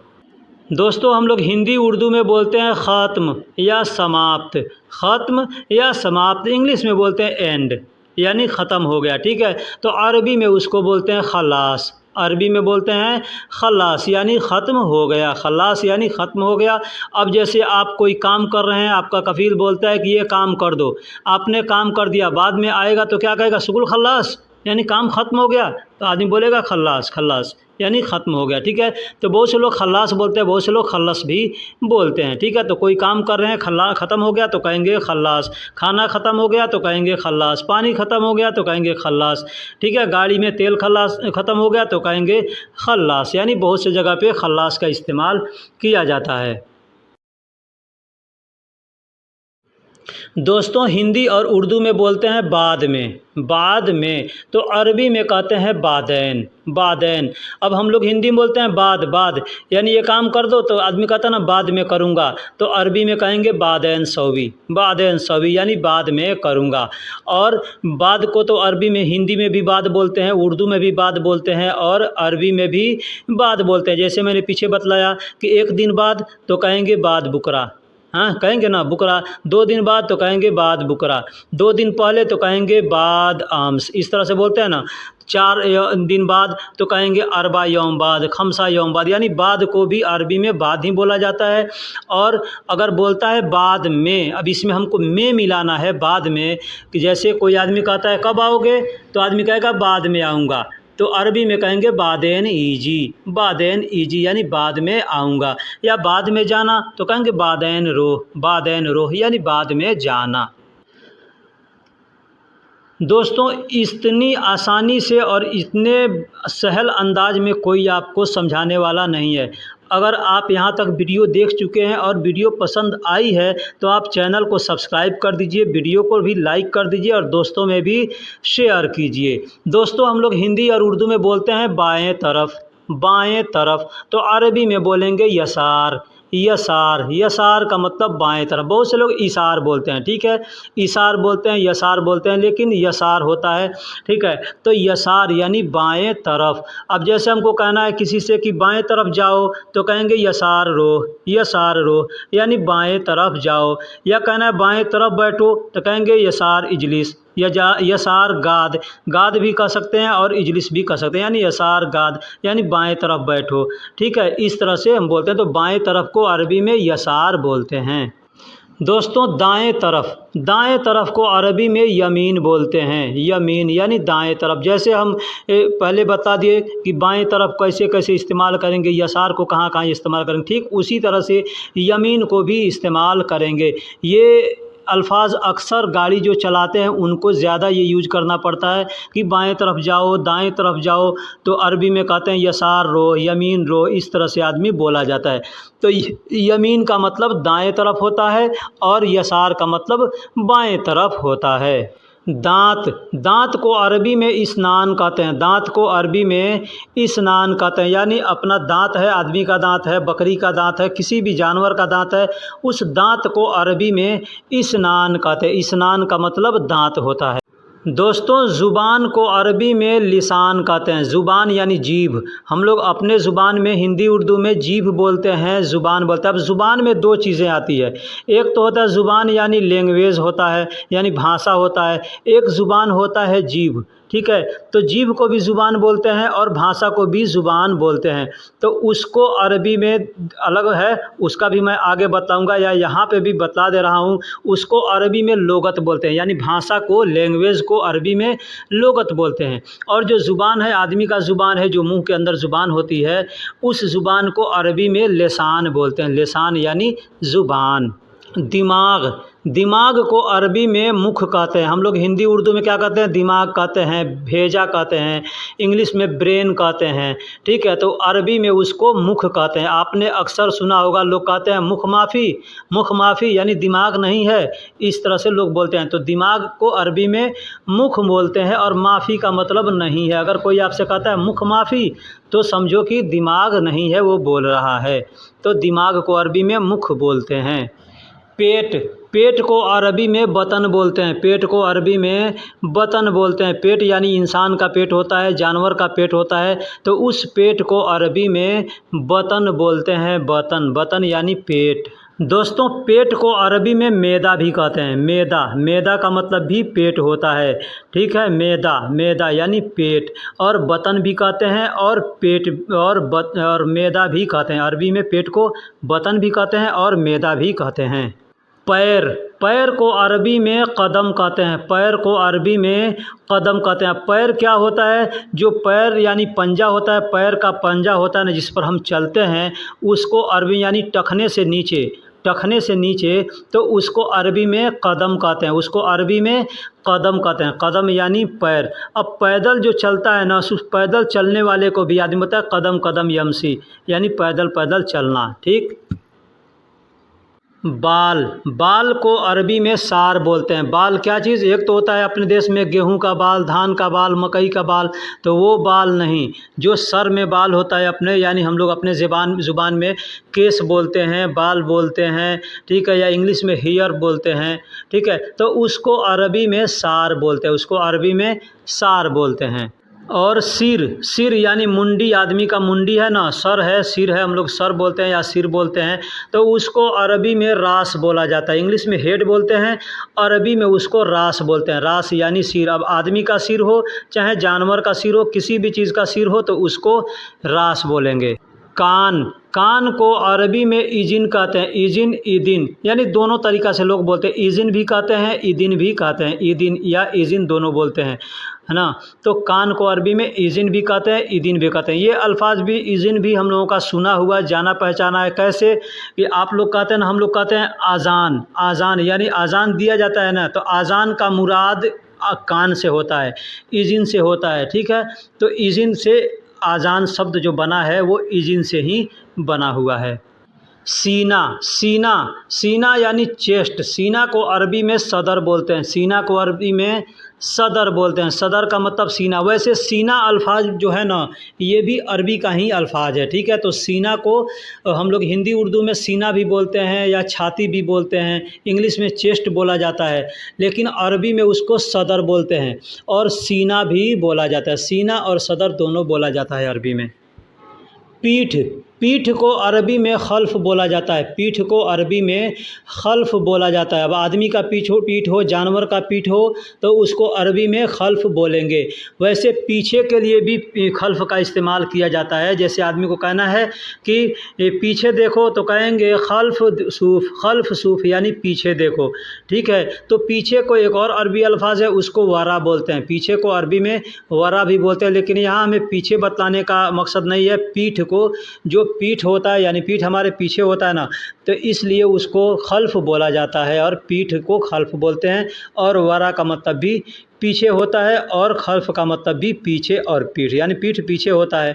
दोस्तों हम लोग हिंदी उर्दू में बोलते हैं ख़त्म या समाप्त, ख़त्म या समाप्त, इंग्लिश में बोलते हैं एंड, यानी ख़त्म हो गया, ठीक है। तो अरबी में उसको बोलते हैं खलास, अरबी में बोलते हैं खलास यानी ख़त्म हो गया, खलास यानी ख़त्म हो गया। अब जैसे आप कोई काम कर रहे हैं, आपका कफ़ील बोलता है कि ये काम कर दो, आपने काम कर दिया, बाद में आएगा तो क्या कहेगा, शुगुल खलास, यानी काम ख़त्म हो गया, तो आदमी बोलेगा खल्लास, खल्लास यानी ख़त्म हो गया, ठीक है। तो बहुत से लोग खल्लास बोलते हैं, बहुत से लोग खल्लस भी बोलते हैं, ठीक है। तो कोई काम कर रहे हैं, ख़त्म हो गया तो कहेंगे खल्लास, खाना ख़त्म हो गया तो कहेंगे खल्लास, पानी ख़त्म हो गया तो कहेंगे खल्लास, ठीक है। गाड़ी में तेल ख़त्म हो गया तो कहेंगे खल्लास, यानी बहुत से जगह पे खल्लास का इस्तेमाल किया जाता है। दोस्तों हिंदी और उर्दू में बोलते हैं बाद में, बाद में, तो अरबी में कहते हैं बादैन, बादैन। अब हम लोग हिंदी में बोलते हैं बाद, बाद यानी ये काम कर दो, तो आदमी कहता है ना बाद में करूँगा, तो अरबी में कहेंगे बादैन सौवी, बादैन सौवी यानी बाद में करूँगा। और बाद को तो अरबी में, हिंदी में भी बाद बोलते हैं, उर्दू में भी बाद बोलते हैं और अरबी में भी बाद बोलते हैं। जैसे मैंने पीछे बतलाया कि एक दिन बाद तो कहेंगे बाद बुकरा, हाँ कहेंगे ना बुकरा, 2 दिन बाद तो कहेंगे बाद बुकरा, 2 दिन पहले तो कहेंगे बाद आम्स, इस तरह से बोलते हैं ना। 4 दिन बाद तो कहेंगे अरबा यौम बाद, खमसा यौम बाद, यानी बाद को भी अरबी में बाद ही बोला जाता है। और अगर बोलता है बाद में, अब इसमें हमको में मिलाना है बाद में, कि जैसे कोई आदमी कहता है कब आओगे, तो आदमी कहेगा बाद में आऊँगा, तो अरबी में कहेंगे बादेन ईजी, बादेन ईजी यानी बाद में आऊँगा। या बाद में जाना तो कहेंगे बादेन रोह, बादेन रोह यानी बाद में जाना। दोस्तों इतनी आसानी से और इतने सहल अंदाज में कोई आपको समझाने वाला नहीं है। अगर आप यहाँ तक वीडियो देख चुके हैं और वीडियो पसंद आई है तो आप चैनल को सब्सक्राइब कर दीजिए, वीडियो को भी लाइक कर दीजिए और दोस्तों में भी शेयर कीजिए। दोस्तों हम लोग हिंदी और उर्दू में बोलते हैं बाएं तरफ, बाएं तरफ, तो अरबी में बोलेंगे यसार, यसार, यसार का मतलब बाएं तरफ। बहुत से लोग इशार बोलते हैं, ठीक है, इशार बोलते हैं, यसार बोलते हैं, लेकिन यसार होता है, ठीक है। तो यसार यानी बाएं तरफ। अब जैसे हमको कहना है किसी से कि बाएं तरफ जाओ, तो कहेंगे यसार रो, यसार रो यानी बाएं तरफ जाओ। या कहना है बाएं तरफ बैठो, तो कहेंगे यसार इजलिस, यसार गाद, गाद भी कह सकते हैं और इजलिस भी कह सकते हैं, यानी यसार गाद यानी बाएं तरफ बैठो, ठीक है। इस तरह से हम बोलते हैं। तो बाएं तरफ को अरबी में यसार बोलते हैं। दोस्तों दाएं तरफ, दाएं तरफ को अरबी में यमीन बोलते हैं, यमीन यानी दाएं तरफ। जैसे हम पहले बता दिए कि बाएं तरफ कैसे कैसे इस्तेमाल करेंगे, यसार को कहाँ कहाँ इस्तेमाल करेंगे, ठीक उसी तरह से यमीन को भी इस्तेमाल करेंगे। ये अल्फाज अक्सर गाड़ी जो चलाते हैं उनको ज़्यादा ये यूज करना पड़ता है कि बाएं तरफ जाओ, दाएं तरफ जाओ, तो अरबी में कहते हैं यसार रो, यमीन रो, इस तरह से आदमी बोला जाता है। तो यमीन का मतलब दाएं तरफ होता है और यसार का मतलब बाएं तरफ होता है। दांत, दांत को अरबी में इस्नान कहते हैं, दांत को अरबी में इस्नान कहते हैं, यानी अपना दांत है, आदमी का दांत है, बकरी का दांत है, किसी भी जानवर का दांत है, उस दांत को अरबी में इस्नान कहते हैं। इस्नान का मतलब दांत होता है। दोस्तों ज़ुबान को अरबी में लिसान कहते हैं, ज़ुबान यानी जीभ। हम लोग अपने ज़ुबान में हिंदी उर्दू में जीभ बोलते हैं, ज़ुबान बोलते हैं। अब ज़ुबान में 2 चीज़ें आती है, एक तो होता है ज़ुबान यानी लैंग्वेज होता है, यानी भाषा होता है, एक ज़ुबान होता है जीभ, ठीक है। तो जीभ को भी ज़ुबान बोलते हैं और भाषा को भी ज़ुबान बोलते हैं। तो उसको अरबी में अलग है, उसका भी मैं आगे बताऊंगा या यहाँ पे भी बता दे रहा हूँ। उसको अरबी में लोगत बोलते हैं, यानी भाषा को, लैंग्वेज को अरबी में लोगत बोलते हैं। और जो ज़ुबान है, आदमी का ज़ुबान है, जो मुंह के अंदर ज़ुबान होती है, उस ज़ुबान को अरबी में लिसान बोलते हैं, लिसान यानी ज़ुबान। दिमाग, दिमाग को अरबी में मुख कहते हैं। हम लोग हिंदी उर्दू में क्या कहते हैं, दिमाग कहते हैं, भेजा कहते हैं, इंग्लिश में ब्रेन कहते हैं, ठीक है। तो अरबी में उसको मुख कहते हैं। आपने अक्सर सुना होगा लोग कहते हैं मुख माफ़ी, मुख माफ़ी यानी दिमाग नहीं है, इस तरह से लोग बोलते हैं। तो दिमाग को अरबी में मुख बोलते हैं और माफ़ी का मतलब नहीं है। अगर कोई आपसे कहता है मुख माफ़ी, तो समझो कि दिमाग नहीं है वो बोल रहा है। तो दिमाग को अरबी में मुख बोलते हैं। पेट, पेट को अरबी में बतन बोलते हैं, पेट को अरबी में बतन बोलते हैं। पेट यानी इंसान का पेट होता है, जानवर का पेट होता है, तो उस पेट को अरबी में बतन बोलते हैं, बतन, बतन यानी पेट। दोस्तों पेट को अरबी में मैदा भी कहते हैं, मैदा, मैदा का मतलब भी पेट होता है, ठीक है। मैदा, मैदा यानी पेट, और बतन भी कहते हैं और पेट और मैदा भी कहते हैं। अरबी में पेट को बतन भी कहते हैं और मैदा भी कहते हैं। पैर, पैर को अरबी में कदम कहते हैं, पैर को अरबी में कदम कहते हैं। पैर क्या होता है, जो पैर यानी पंजा होता है, पैर का पंजा होता है ना, जिस पर हम चलते हैं, उसको अरबी यानी टखने से नीचे, टखने से नीचे, तो उसको अरबी में कदम कहते हैं, उसको अरबी में कदम कहते हैं। कदम यानी पैर। अब पैदल जो चलता है ना, उस पैदल चलने वाले को भी आदमी होता है कदम कदम यमसी, यानी पैदल पैदल चलना, ठीक। बाल, बाल को अरबी में सार बोलते हैं। बाल क्या चीज़, एक तो होता है अपने देश में गेहूं का बाल, धान का बाल, मकई का बाल, तो वो बाल नहीं। जो सर में बाल होता है अपने, यानी हम लोग अपने ज़ुबान में केस बोलते हैं, बाल बोलते हैं, ठीक है, या इंग्लिश में हेयर बोलते हैं, ठीक है। तो उसको अरबी में सार बोलते हैं, उसको अरबी में सार बोलते हैं। और सिर, सिर यानी मुंडी, आदमी का मुंडी है ना, सर है, सिर है, हम लोग सर बोलते हैं या सिर बोलते हैं, तो उसको अरबी में रास बोला जाता है। इंग्लिश में हेड बोलते हैं, अरबी में उसको रास बोलते हैं। रास यानी सिर। अब आदमी का सिर हो चाहे जानवर का सिर हो, किसी भी चीज़ का सिर हो तो उसको रास बोलेंगे। कान, कान को अरबी में इजिन कहते हैं। इजिन, ईदिन, यानी दोनों तरीक़ा से लोग बोलते हैं। इजिन भी कहते हैं, ईदिन भी कहते हैं। ईदिन या इजिन दोनों बोलते हैं, है ना। तो कान को अरबी में इजिन भी कहते हैं, ईदिन भी कहते हैं। ये अल्फाज भी, इजिन भी हम लोगों का सुना हुआ, जाना पहचाना है। कैसे कि आप लोग कहते हैं ना, हम लोग कहते हैं आज़ान। आज़ान यानी आज़ान दिया जाता है ना, तो आज़ान का मुराद कान से होता है, इजिन से होता है, ठीक है। तो इजिन से आज़ान शब्द जो बना है वो इजिन से ही बना हुआ है। सीना, सीना, सीना यानी चेस्ट। सीना को अरबी में सदर बोलते हैं। सीना को अरबी में सदर बोलते हैं। सदर का मतलब सीना। वैसे सीना अल्फाज जो है ना, ये भी अरबी का ही अल्फाज है, ठीक है। तो सीना को हम लोग हिंदी उर्दू में सीना भी बोलते हैं या छाती भी बोलते हैं। इंग्लिश में चेस्ट बोला जाता है, लेकिन अरबी में उसको सदर बोलते हैं और सीना भी बोला जाता है। सीना और सदर दोनों बोला जाता है अरबी में। पीठ, पीठ को अरबी में खल्फ बोला जाता है। पीठ को अरबी में खल्फ बोला जाता है। अब आदमी का पीठ हो, जानवर का पीठ हो, तो उसको अरबी में खल्फ बोलेंगे। वैसे पीछे के लिए भी खल्फ का इस्तेमाल किया जाता है। जैसे आदमी को कहना है कि पीछे देखो, तो कहेंगे खल्फ सूफ। खल्फ सूफ यानी पीछे देखो, ठीक है। तो पीछे को एक और अरबी अल्फाज है, उसको वरा बोलते हैं। पीछे को अरबी में वरा भी बोलते हैं, लेकिन यहाँ हमें पीछे बतलाने का मकसद नहीं है। पीठ को, जो पीठ होता है यानी पीठ हमारे पीछे होता है ना, तो इसलिए उसको खल्फ बोला जाता है और पीठ को खल्फ बोलते हैं। और वरा का मतलब भी पीछे होता है और खल्फ का मतलब भी पीछे और पीठ, यानी पीठ पीछे होता है,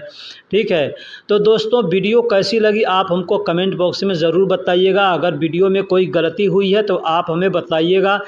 ठीक है। तो दोस्तों वीडियो कैसी लगी आप हमको कमेंट बॉक्स में ज़रूर बताइएगा। अगर वीडियो में कोई गलती हुई है तो आप हमें बताइएगा,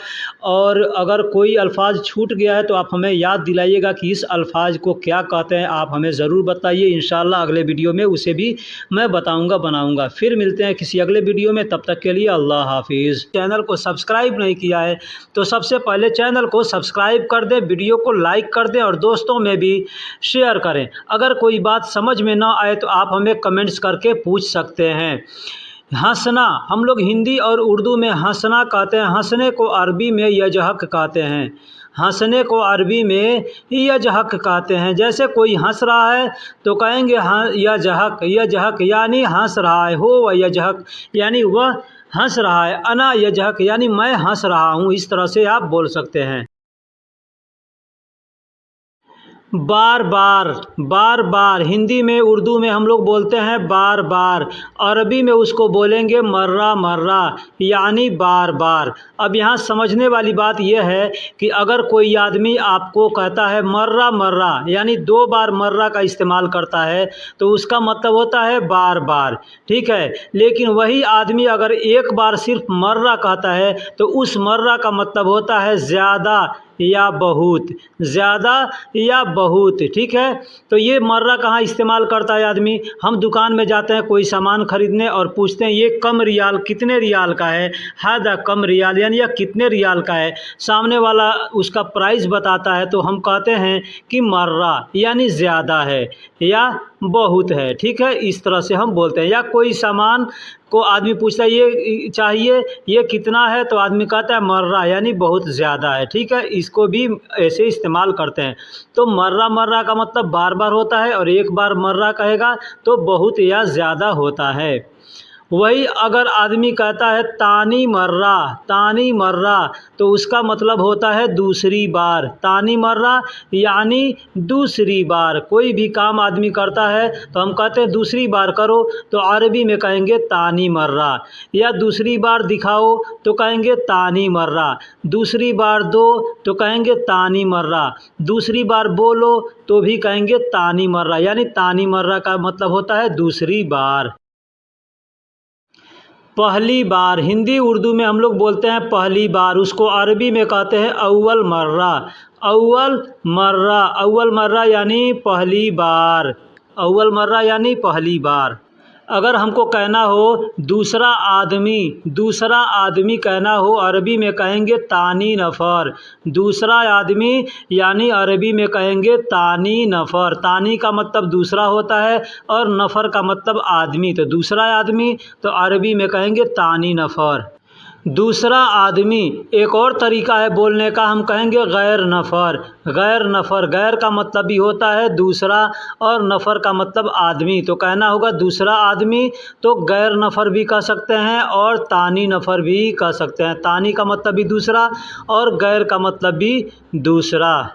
और अगर कोई अल्फाज छूट गया है तो आप हमें याद दिलाइएगा कि इस अल्फाज को क्या कहते हैं। आप हमें ज़रूर बताइए, इंशाल्लाह अगले वीडियो में उसे भी मैं बताऊँगा, बनाऊँगा। फिर मिलते हैं किसी अगले वीडियो में, तब तक के लिए अल्लाह हाफिज़। चैनल को सब्सक्राइब नहीं किया है तो सबसे पहले चैनल को सब्सक्राइब कर दें, वीडियो को लाइक कर दें और दोस्तों में भी शेयर करें। अगर कोई बात समझ में ना आए तो आप हमें कमेंट्स करके पूछ सकते हैं। हंसना, हम लोग हिंदी और उर्दू में हंसना कहते हैं। हंसने को अरबी में यजहक कहते हैं। हंसने को अरबी में यजहक कहते हैं। जैसे कोई हंस रहा है तो कहेंगे हाँ यजहक। यजहक यानी हंस रहा है, हो व यजहक यानी वह हंस रहा है। अना यजहक यानी मैं हंस रहा हूँ। इस तरह से आप बोल सकते हैं। बार बार, बार बार हिंदी में उर्दू में हम लोग बोलते हैं बार बार। अरबी में उसको बोलेंगे मर्रा मर्रा यानी बार बार। अब यहाँ समझने वाली बात यह है कि अगर कोई आदमी आपको कहता है मर्रा मर्रा यानी 2 बार मर्रा का इस्तेमाल करता है तो उसका मतलब होता है बार बार, ठीक है। लेकिन वही आदमी अगर एक बार सिर्फ मर्रा कहता है तो उस मर्रा का मतलब होता है ज़्यादा या बहुत, ज़्यादा या बहुत, ठीक है। तो ये मर्रा कहाँ इस्तेमाल करता है आदमी? हम दुकान में जाते हैं कोई सामान खरीदने और पूछते हैं ये कम रियाल, कितने रियाल का है? हादा कम रियाल यानी यह कितने रियाल का है। सामने वाला उसका प्राइस बताता है तो हम कहते हैं कि मर्रा यानी ज़्यादा है या बहुत है, ठीक है। इस तरह से हम बोलते हैं। या कोई सामान को आदमी पूछता है ये चाहिए, ये कितना है? तो आदमी कहता है मर्रा यानी बहुत ज़्यादा है, ठीक है। इसको भी ऐसे इस्तेमाल करते हैं। तो मर्रा मर्रा का मतलब बार बार होता है और एक बार मर्रा कहेगा तो बहुत या ज़्यादा होता है। वही अगर आदमी कहता है तानी मर्रा, तानी मर्रा तो उसका मतलब होता है दूसरी बार। तानी मर्रा यानी दूसरी बार। कोई भी काम आदमी करता है तो हम कहते हैं दूसरी बार करो, तो अरबी में कहेंगे तानी मर्रा। या दूसरी बार दिखाओ तो कहेंगे तानी मर्रा। दूसरी बार दो तो कहेंगे तानी मर्रा। दूसरी बार बोलो तो भी कहेंगे तानी मर्रा, यानी तानी मर्रा का मतलब होता है दूसरी बार। पहली बार, हिंदी उर्दू में हम लोग बोलते हैं पहली बार, उसको अरबी में कहते हैं अव्वल मर्रा। अव्वल मर्रा, अव्वल मर्रा यानी पहली बार। अव्वल मर्रा यानी पहली बार। अगर हमको कहना हो दूसरा आदमी कहना हो, अरबी में कहेंगे तानी नफ़र। दूसरा आदमी यानी अरबी में कहेंगे तानी नफ़र। तानी का मतलब दूसरा होता है और नफ़र का मतलब आदमी, तो दूसरा आदमी तो अरबी में कहेंगे तानी नफ़र। दूसरा आदमी एक और तरीका है बोलने का, हम कहेंगे गैर नफ़र। गैर का मतलब भी होता है दूसरा और नफ़र का मतलब आदमी, तो कहना होगा दूसरा आदमी तो गैर नफ़र भी कह सकते हैं और तानी नफ़र भी कह सकते हैं। तानी का मतलब भी दूसरा और गैर का मतलब भी दूसरा।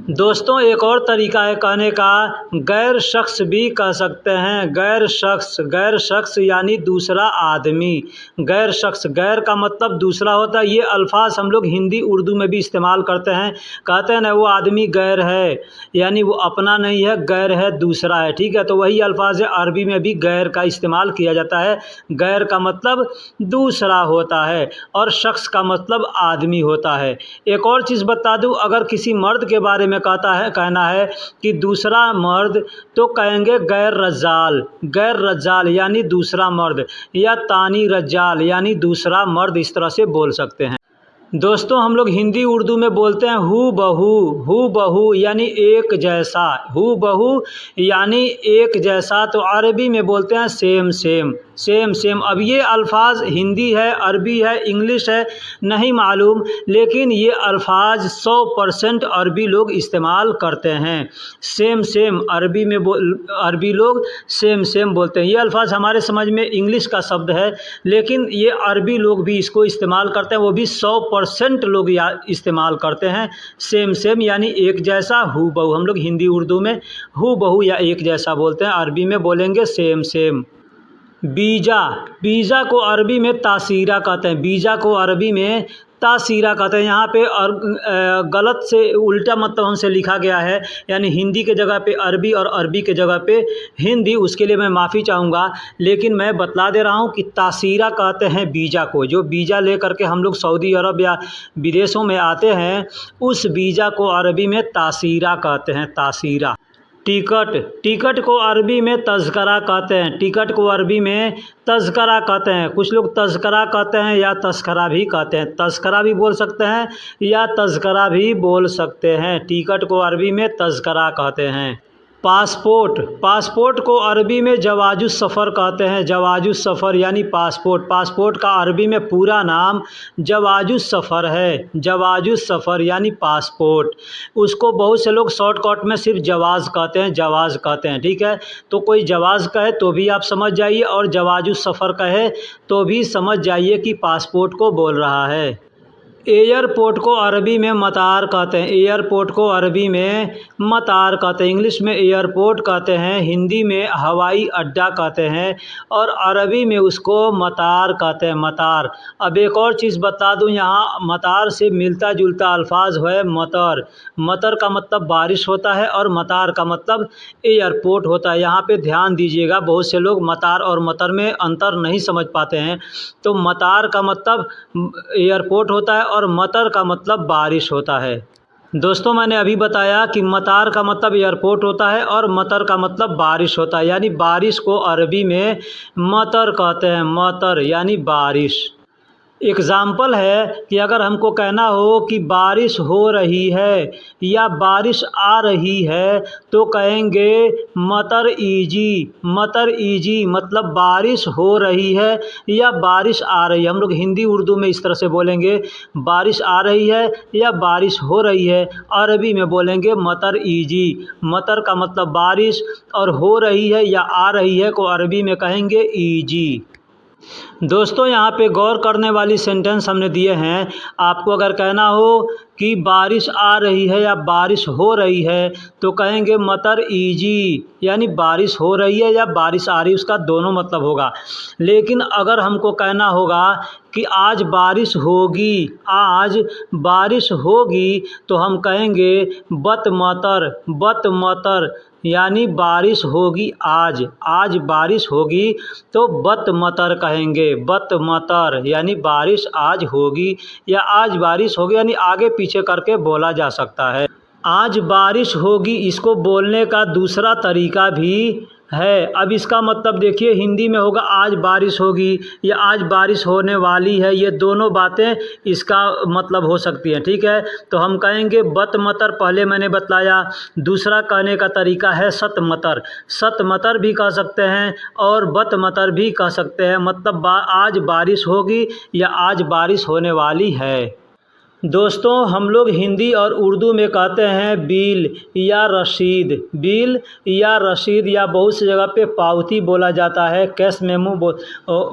दोस्तों एक और तरीका है कहने का, गैर शख्स भी कह सकते हैं। गैर शख्स यानी दूसरा आदमी। गैर शख्स, गैर का मतलब दूसरा होता है। ये अल्फाज हम लोग हिंदी उर्दू में भी इस्तेमाल करते हैं। कहते हैं ना वो आदमी गैर है, यानी वो अपना नहीं है, गैर है, दूसरा है। ठीक है, तो वही अल्फाज है, अरबी में भी गैर का इस्तेमाल किया जाता है। गैर का मतलब दूसरा होता है और शख्स का मतलब आदमी होता है। एक और चीज़ बता दूं, अगर किसी मर्द के बारे में कहना है कि दूसरा मर्द, तो कहेंगे गैर रज्जाल यानी दूसरा मर्द, या तानी रज्जाल यानी दूसरा मर्द, इस तरह से बोल सकते हैं। दोस्तों हम लोग हिंदी उर्दू में बोलते हैं हू बहू यानी एक जैसा। हू बहू यानी एक जैसा, तो अरबी में बोलते हैं सेम। अब ये अल्फाज हिंदी है, अरबी है, इंग्लिश है, नहीं मालूम, लेकिन ये अल्फाज 100% अरबी लोग इस्तेमाल करते हैं। सेम अरबी में अरबी लोग सेम बोलते हैं। ये अल्फाज हमारे समझ में इंग्लिश का शब्द है, लेकिन ये अरबी लोग भी इसको इस्तेमाल करते हैं, वो भी 100% लोग इस्तेमाल करते हैं। सेम यानी एक जैसा, हू बहू। हम लोग हिंदी उर्दू में हू बहू या एक जैसा बोलते हैं, अरबी में बोलेंगे सेम। बीजा को अरबी में तासीरा कहते हैं। बीजा को अरबी में तासीरा कहते हैं। यहाँ पे गलत से उल्टा मतलब हमसे लिखा गया है, यानी हिंदी के जगह पे अरबी और अरबी के जगह पे हिंदी, उसके लिए मैं माफ़ी चाहूँगा। लेकिन मैं बतला दे रहा हूँ कि तासीरा कहते हैं बीजा को। जो बीजा ले करके हम लोग सऊदी अरब या विदेशों में आते हैं, उस बीजा को अरबी में तासीरा कहते हैं, तासीरा। टिकट को अरबी में तज़करा कहते हैं। टिकट को अरबी में तज़करा कहते हैं। कुछ लोग तज़करा कहते हैं या तस्करा भी कहते हैं। तस्करा भी बोल सकते हैं या तज़करा भी बोल सकते हैं। टिकट को अरबी में तज़करा कहते हैं। पासपोर्ट को अरबी में जवाजुस सफ़र कहते हैं। जवाजुस सफ़र यानी पासपोर्ट का अरबी में पूरा नाम जवाजुस सफ़र है। जवाजुस सफ़र यानी पासपोर्ट। उसको बहुत से लोग शॉर्टकट में सिर्फ जवाज़ कहते हैं। ठीक है, तो कोई जवाज़ कहे तो भी आप समझ जाइए और जवाजुस सफ़र कहे तो भी समझ जाइए कि पासपोर्ट को बोल रहा है। एयरपोर्ट को अरबी में मतार कहते हैं। एयरपोर्ट को अरबी में मतार कहते हैं। इंग्लिश में एयरपोर्ट कहते हैं, हिंदी में हवाई अड्डा कहते हैं और अरबी में उसको मतार कहते हैं, मतार। अब एक और चीज़ बता दूं, यहाँ मतार से मिलता जुलता अल्फाज है मतर। मतर का मतलब बारिश होता है और मतार का मतलब एयरपोर्ट होता है। यहाँ पे ध्यान दीजिएगा, बहुत से लोग मतार और मतर में अंतर नहीं समझ पाते हैं। तो मतार का मतलब एयरपोर्ट होता है और मतर का मतलब बारिश होता है। दोस्तों मैंने अभी बताया कि मतार का मतलब एयरपोर्ट होता है और मतर का मतलब बारिश होता है, यानी बारिश को अरबी में मतर कहते हैं, मतर यानी बारिश। एग्ज़ाम्पल है कि अगर हमको कहना हो कि बारिश हो रही है या बारिश आ रही है, तो कहेंगे मतर ईजी मतलब बारिश हो रही है या बारिश आ रही है। हम लोग हिंदी उर्दू में इस तरह से बोलेंगे, बारिश आ रही है या बारिश हो रही है। अरबी में बोलेंगे मतर ईजी। मतर का मतलब बारिश और हो रही है या आ रही है को अरबी में कहेंगे ईजी। दोस्तों यहाँ पे गौर करने वाली सेंटेंस हमने दिए हैं। आपको अगर कहना हो कि बारिश आ रही है या बारिश हो रही है, तो कहेंगे मतर ईजी, यानी बारिश हो रही है या बारिश आ रही है, उसका दोनों मतलब होगा। लेकिन अगर हमको कहना होगा कि आज बारिश होगी, तो हम कहेंगे बत मतर यानी बारिश होगी आज बारिश होगी, तो बत मतर कहेंगे, बत मतर यानी बारिश आज होगी या आज बारिश होगी, यानी आगे पीछे करके बोला जा सकता है। आज बारिश होगी, इसको बोलने का दूसरा तरीका भी है। अब इसका मतलब देखिए हिंदी में होगा आज बारिश होगी या आज बारिश होने वाली है, ये दोनों बातें इसका मतलब हो सकती हैं। ठीक है, तो हम कहेंगे बत मतर, पहले मैंने बताया। दूसरा कहने का तरीका है सत मतर, सत मतर भी कह सकते हैं और बत मतर भी कह सकते हैं, मतलब आज बारिश होगी या आज बारिश होने वाली है। दोस्तों हम लोग हिंदी और उर्दू में कहते हैं बिल या रसीद, बिल या रसीद, या बहुत सी जगह पे पावती बोला जाता है। कैश मेमो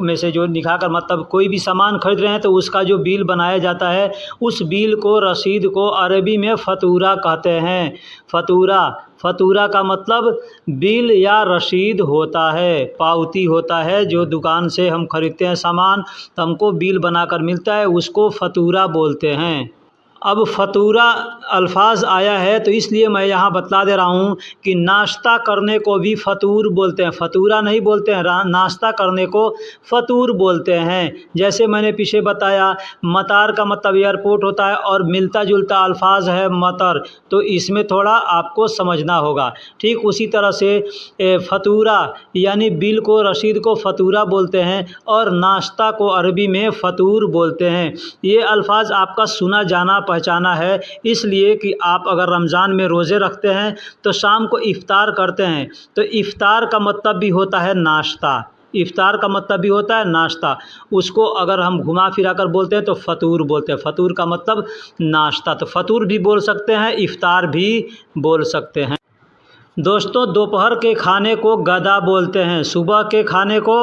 में से जो लिखा कर, मतलब कोई भी सामान खरीद रहे हैं तो उसका जो बिल बनाया जाता है, उस बिल को, रसीद को अरबी में फतूरा कहते हैं। फतूरा, फतूरा का मतलब बिल या रसीद होता है, पावती होता है। जो दुकान से हम खरीदते हैं सामान तो हमको बिल बनाकर मिलता है, उसको फतूरा बोलते हैं। अब फतूरा अल्फाज आया है तो इसलिए मैं यहाँ बतला दे रहा हूँ कि नाश्ता करने को भी फतूर बोलते हैं, फतूरा नहीं बोलते हैं। नाश्ता करने को फतूर बोलते हैं। जैसे मैंने पीछे बताया, मतार का मतलब एयरपोर्ट होता है और मिलता जुलता अल्फाज है मतर, तो इसमें थोड़ा आपको समझना होगा। ठीक उसी तरह से फतूरा यानी बिल को, रसीद को फतूरा बोलते हैं और नाश्ता को अरबी में फतूर बोलते हैं। ये अल्फाज आपका सुना जाना पहचाना है, इसलिए कि आप अगर रमज़ान में रोज़े रखते हैं तो शाम को इफ़्तार करते हैं, तो इफ़्तार का मतलब भी होता है नाश्ता, इफ़्तार का मतलब भी होता है नाश्ता। उसको अगर हम घुमा फिरा कर बोलते हैं तो फतूर बोलते हैं। फतूर का मतलब नाश्ता, तो फतूर भी बोल सकते हैं, इफ़्तार भी बोल सकते हैं। दोस्तों दोपहर के खाने को गदा बोलते हैं, सुबह के खाने को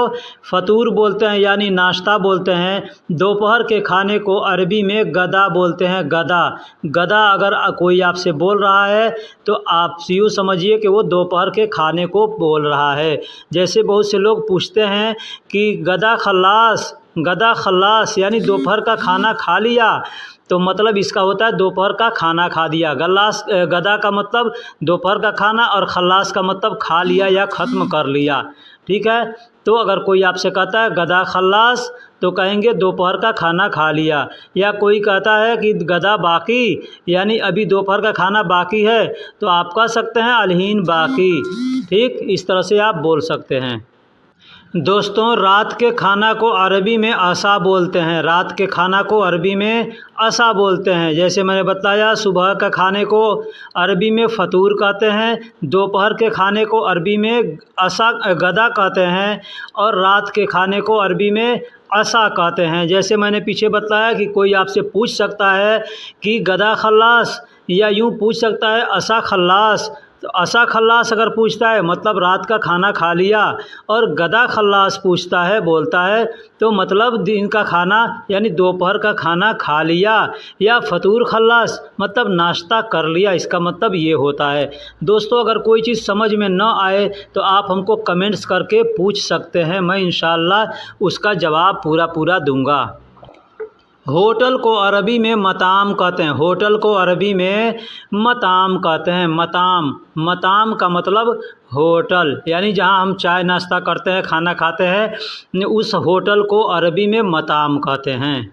फतूर बोलते हैं यानी नाश्ता बोलते हैं। दोपहर के खाने को अरबी में गदा बोलते हैं, गदा। गदा अगर कोई आपसे बोल रहा है तो आप यूँ समझिए कि वो दोपहर के खाने को बोल रहा है। जैसे बहुत से लोग पूछते हैं कि गदा खल्लास, गदा खल्लास यानी दोपहर का खाना खा लिया, तो मतलब इसका होता है दोपहर का खाना खा दिया। गदा का मतलब दोपहर का खाना और खल्लास का मतलब खा लिया या ख़त्म कर लिया। ठीक है, तो अगर कोई आपसे कहता है गदा खल्लास तो कहेंगे दोपहर का खाना खा लिया। या कोई कहता है कि गदा बाकी यानी अभी दोपहर का खाना बाकी है, तो आप कह सकते हैं अलहीन बाकी। ठीक, इस तरह से आप बोल सकते हैं। दोस्तों रात के खाना को अरबी में असा बोलते हैं, रात के खाना को अरबी में असा बोलते हैं। जैसे मैंने बताया, सुबह का खाने को अरबी में फतूर कहते हैं, दोपहर के खाने को अरबी में असा गदा कहते हैं और रात के खाने को अरबी में असा कहते हैं। जैसे मैंने पीछे बताया कि कोई आपसे पूछ सकता है कि गदा खल्लास, या यूँ पूछ सकता है असा खल्लास। तो असा खल्लास अगर पूछता है मतलब रात का खाना खा लिया, और गदा खल्लास पूछता है, बोलता है, तो मतलब दिन का खाना यानी दोपहर का खाना खा लिया। या फतूर खल्लास मतलब नाश्ता कर लिया, इसका मतलब ये होता है। दोस्तों अगर कोई चीज़ समझ में न आए तो आप हमको कमेंट्स करके पूछ सकते हैं, मैं इंशाअल्लाह उसका जवाब पूरा दूंगा। होटल को अरबी में मताम कहते हैं, होटल को अरबी में मताम कहते हैं। मताम, मताम का मतलब होटल, यानी जहां हम चाय नाश्ता करते हैं, खाना खाते हैं, उस होटल को अरबी में मताम कहते हैं।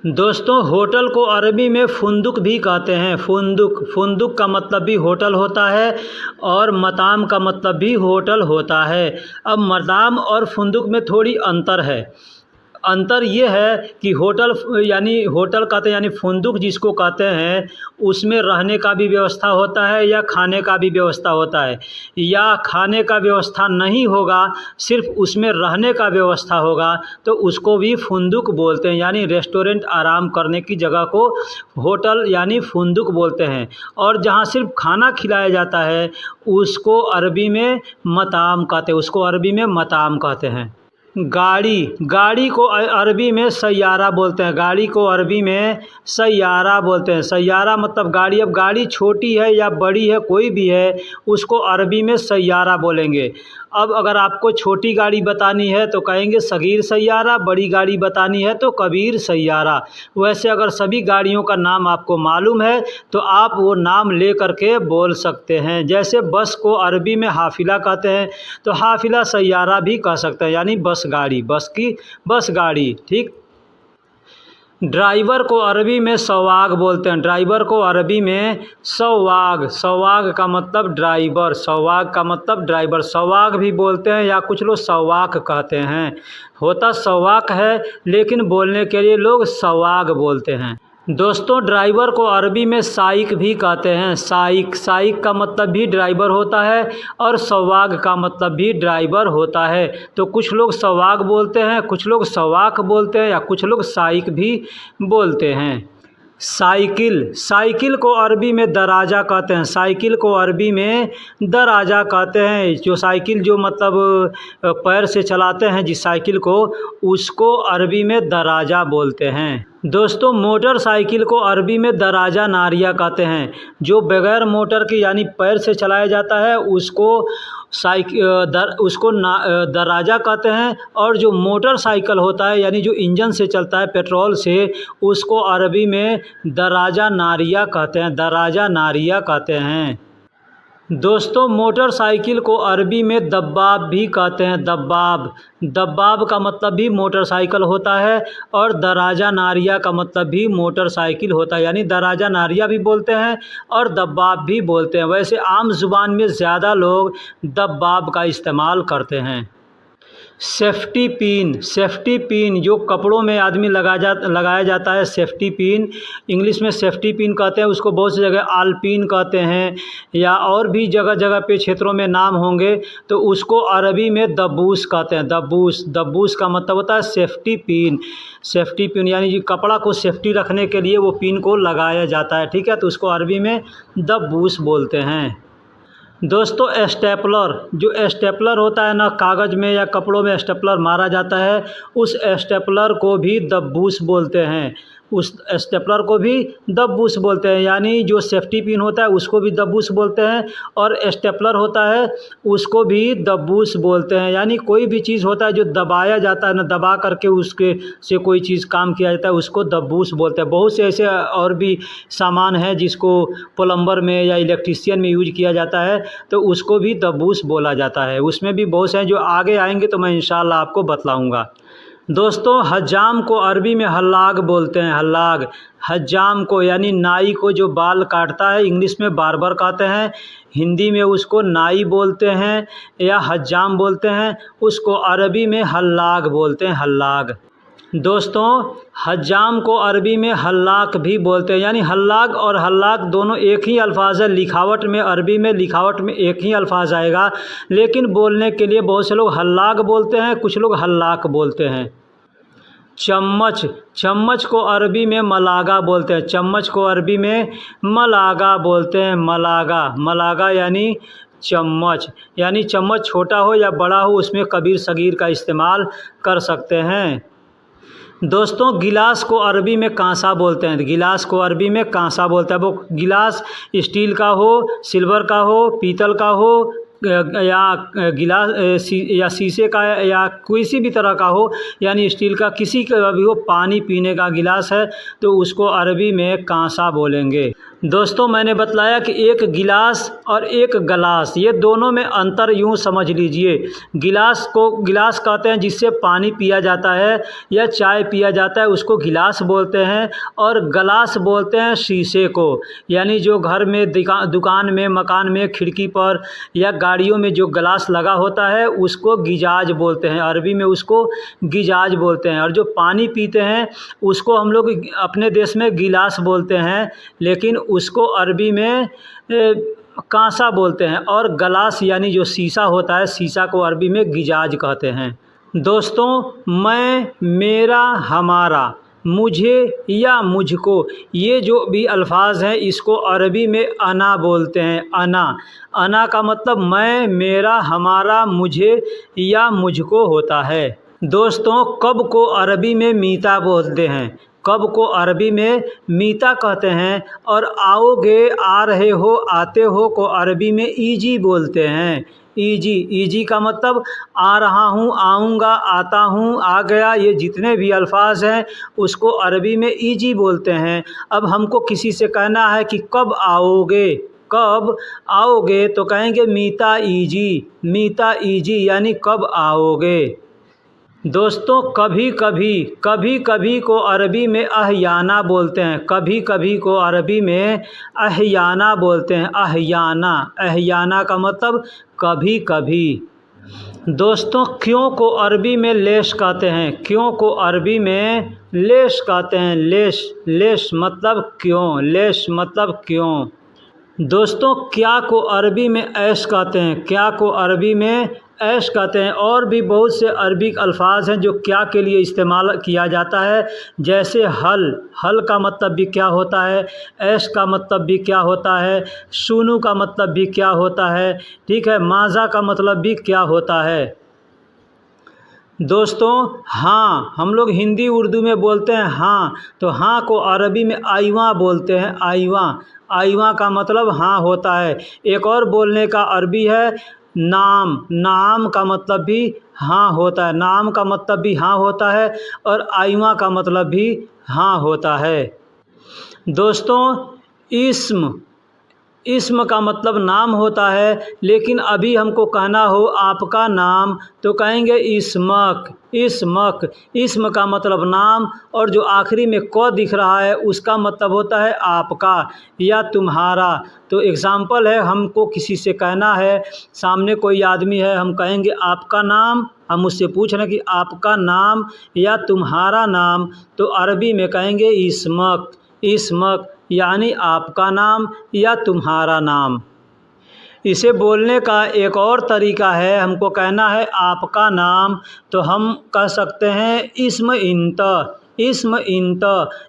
दोस्तों होटल को अरबी में फुंदुक भी कहते हैं, फुंदुक। फुंदुक का मतलब भी होटल होता है और मताम का मतलब भी होटल होता है। अब मताम और फुंदुक में थोड़ी अंतर है। अंतर ये है कि होटल यानी होटल कहते हैं यानी फुंदुक जिसको कहते हैं, उसमें रहने का भी व्यवस्था होता है या खाने का भी व्यवस्था होता है। या खाने का व्यवस्था नहीं होगा, सिर्फ उसमें रहने का व्यवस्था होगा, तो उसको भी फुंदुक बोलते हैं। यानी रेस्टोरेंट, आराम करने की जगह को होटल यानी फुंदुक बोलते हैं। और जहाँ सिर्फ खाना खिलाया जाता है उसको अरबी में मताम कहते हैं, उसको अरबी में मताम कहते हैं। गाड़ी, गाड़ी को अरबी में सैयारा बोलते हैं, गाड़ी को अरबी में सैयारा बोलते हैं। सैयारा मतलब गाड़ी। अब गाड़ी छोटी है या बड़ी है, कोई भी है, उसको अरबी में सैयारा बोलेंगे। अब अगर आपको छोटी गाड़ी बतानी है तो कहेंगे सगीर सैयारा, बड़ी गाड़ी बतानी है तो कबीर सैयारा। वैसे अगर सभी गाड़ियों का नाम आपको मालूम है तो आप वो नाम ले करके बोल सकते हैं। जैसे बस को अरबी में हाफिला कहते हैं, तो हाफिला सैयारा भी कह सकते हैं, यानी बस गाड़ी, बस की बस गाड़ी। ठीक। ड्राइवर को अरबी में सवाग बोलते हैं। ड्राइवर को अरबी में सवाग, सवाग का मतलब ड्राइवर, सवाग का मतलब ड्राइवर, सवाग भी बोलते हैं या कुछ लोग सवाक कहते हैं। होता सवाक है लेकिन बोलने के लिए लोग सवाग बोलते हैं। दोस्तों ड्राइवर को अरबी में साइक भी कहते हैं। साइक, साइक का मतलब भी ड्राइवर होता है और सवाग का मतलब भी ड्राइवर होता है। तो कुछ लोग सवाग बोलते हैं, कुछ लोग सवाक बोलते हैं या कुछ लोग साइक भी बोलते हैं। साइकिल, साइकिल को अरबी में दराजा कहते हैं। साइकिल को अरबी में दराजा कहते हैं। जो साइकिल जो मतलब पैर से चलाते हैं जिस साइकिल को, उसको अरबी में दराजा बोलते हैं। दोस्तों मोटरसाइकिल को अरबी में दराजा नारिया कहते हैं। जो बगैर मोटर के यानी पैर से चलाया जाता है उसको दराजा कहते हैं। और जो मोटरसाइकिल होता है यानी जो इंजन से चलता है पेट्रोल से, उसको अरबी में दराजा नारिया कहते हैं। दराजा नारिया कहते हैं। दोस्तों मोटरसाइकिल को अरबी में दब्बाब भी कहते हैं। दब्बाब, दब्बाब का मतलब भी मोटरसाइकिल होता है और दराजा नारिया का मतलब भी मोटरसाइकिल होता है। यानी दराजा नारिया भी बोलते हैं और दब्बाब भी बोलते हैं। वैसे आम जुबान में ज़्यादा लोग दब्बाब का इस्तेमाल करते हैं। सेफ्टी पिन, सेफ्टी पिन जो कपड़ों में आदमी लगाया जाता है, सेफ्टी पिन, इंग्लिश में सेफ्टी पिन कहते हैं। उसको बहुत सी जगह आलपिन कहते हैं या और भी जगह जगह पे क्षेत्रों में नाम होंगे। तो उसको अरबी में दब्बूस कहते हैं। दब्बूस, दब्बूस का मतलब होता है सेफ्टी पिन। सेफ्टी पिन यानी जो कपड़ा को सेफ्टी रखने के लिए वो पिन को लगाया जाता है, ठीक है, तो उसको अरबी में दब्बूस बोलते हैं। दोस्तों स्टेपलर, जो स्टेपलर होता है ना, कागज़ में या कपड़ों में स्टेपलर मारा जाता है, उस स्टेपलर को भी दब्बूस बोलते हैं। उस स्टेपलर को भी दब्बूस बोलते हैं। यानी जो सेफ्टी पिन होता है उसको भी दब्बूस बोलते हैं और स्टेपलर होता है उसको भी दब्बूस बोलते हैं। यानी कोई भी चीज़ होता है जो दबाया जाता है ना, दबा करके उसके से कोई चीज़ काम किया जाता है, उसको दब्बूस बोलते हैं। बहुत से ऐसे और भी सामान हैं जिसको प्लम्बर में या इलेक्ट्रीशियन में यूज किया जाता है, तो उसको भी दब्बूस बोला जाता है। उसमें भी बहुत से हैं जो आगे आएंगे तो मैं इंशाल्लाह आपको बतलाऊँगा। दोस्तों हज्जाम को अरबी में हल्लाग बोलते हैं। हल्लाग, हज्जाम को यानी नाई को जो बाल काटता है, इंग्लिश में बार्बर कहते हैं, हिंदी में उसको नाई बोलते हैं या हज्जाम बोलते हैं, उसको अरबी में हल्लाग बोलते हैं। हल्लाग। दोस्तों हज्जाम को अरबी में हल्लाक भी बोलते हैं। यानी हल्लाक और हल्लाक दोनों एक ही अल्फाज है। लिखावट में, अरबी में लिखावट में एक ही अल्फाज आएगा, लेकिन बोलने के लिए बहुत से लोग हल्लाक बोलते हैं, कुछ लोग हल्लाक बोलते हैं। चम्मच, चम्मच को अरबी में मलागा बोलते हैं। चम्मच को अरबी में मलागा बोलते हैं। मलागा, मलागा यानी चम्मच। यानी चम्मच छोटा हो या बड़ा हो उसमें कबीर सगीर का इस्तेमाल कर सकते हैं। दोस्तों गिलास को अरबी में कांसा बोलते हैं। गिलास को अरबी में कांसा बोलते हैं। वो गिलास स्टील का हो, सिल्वर का हो, पीतल का हो या गिलास या शीशे का या किसी भी तरह का हो, यानी स्टील का किसी का भी हो, पानी पीने का गिलास है तो उसको अरबी में कांसा बोलेंगे। दोस्तों मैंने बतलाया कि एक गिलास और एक गलास, ये दोनों में अंतर यूँ समझ लीजिए। गिलास को गिलास कहते हैं जिससे पानी पिया जाता है या चाय पिया जाता है, उसको गिलास बोलते हैं। और गलास बोलते हैं शीशे को। यानी जो घर में दुकान में, मकान में, खिड़की पर या गाड़ियों में जो गलास लगा होता है उसको गिजाज बोलते हैं। अरबी में उसको गिजाज बोलते हैं। और जो पानी पीते हैं उसको हम लोग अपने देश में गिलास बोलते हैं, लेकिन उसको अरबी में कांसा बोलते हैं। और गलास यानी जो शीशा होता है, शीशा को अरबी में गिजाज कहते हैं। दोस्तों मैं, मेरा, हमारा, मुझे या मुझको, ये जो भी अल्फाज हैं इसको अरबी में अना बोलते हैं। अना, अना का मतलब मैं, मेरा, हमारा, मुझे या मुझको होता है। दोस्तों कब को अरबी में मीता बोलते हैं। कब को अरबी में मीता कहते हैं। और आओगे, आ रहे हो, आते हो को अरबी में ईजी बोलते हैं। ईजी, ईजी का मतलब आ रहा हूँ, आऊँगा, आता हूँ, आ गया, ये जितने भी अल्फाज हैं उसको अरबी में ईजी बोलते हैं। अब हमको किसी से कहना है कि कब आओगे, कब आओगे, तो कहेंगे मीता ईजी, मीता ईजी यानी कब आओगे। दोस्तों कभी कभी को अरबी में अहयाना बोलते हैं, कभी कभी को अरबी में अहयाना बोलते हैं। अहयाना, अहयाना का मतलब कभी कभी। दोस्तों क्यों को अरबी में लेश कहते हैं, क्यों को अरबी में लेश कहते हैं। लेश, लेश मतलब क्यों, लेश मतलब क्यों। दोस्तों क्या को अरबी में ऐश कहते हैं, क्या को अरबी में ऐश कहते हैं। और भी बहुत से अरबिक अल्फाज हैं जो क्या के लिए इस्तेमाल किया जाता है, जैसे हल, हल का मतलब भी क्या होता है, ऐश का मतलब भी क्या होता है, सुनू का मतलब भी क्या होता है, ठीक है, माज़ा का मतलब भी क्या होता है। दोस्तों हाँ, हम लोग हिंदी उर्दू में बोलते हैं हाँ, तो हाँ को अरबी में आइवा बोलते हैं। आइवा, आइवा का मतलब हाँ होता है। एक और बोलने का अरबी है नाम, नाम का मतलब भी हाँ होता है, नाम का मतलब भी हाँ होता है और आइवा का मतलब भी हाँ होता है। दोस्तों इस्म, इस्म का मतलब नाम होता है, लेकिन अभी हमको कहना हो आपका नाम तो कहेंगे इस्मक, इस्मक। इस्म का मतलब नाम, और जो आखिरी में क दिख रहा है उसका मतलब होता है आपका या तुम्हारा। तो एग्ज़ाम्पल है, हमको किसी से कहना है, सामने कोई आदमी है, हम कहेंगे आपका नाम, हम उससे पूछ रहे हैं कि आपका नाम या तुम्हारा नाम, तो अरबी में कहेंगे इस्मक, इस्मक यानी आपका नाम या तुम्हारा नाम। इसे बोलने का एक और तरीका है, हमको कहना है आपका नाम, तो हम कह सकते हैं इस्म इंत, इस्म इंत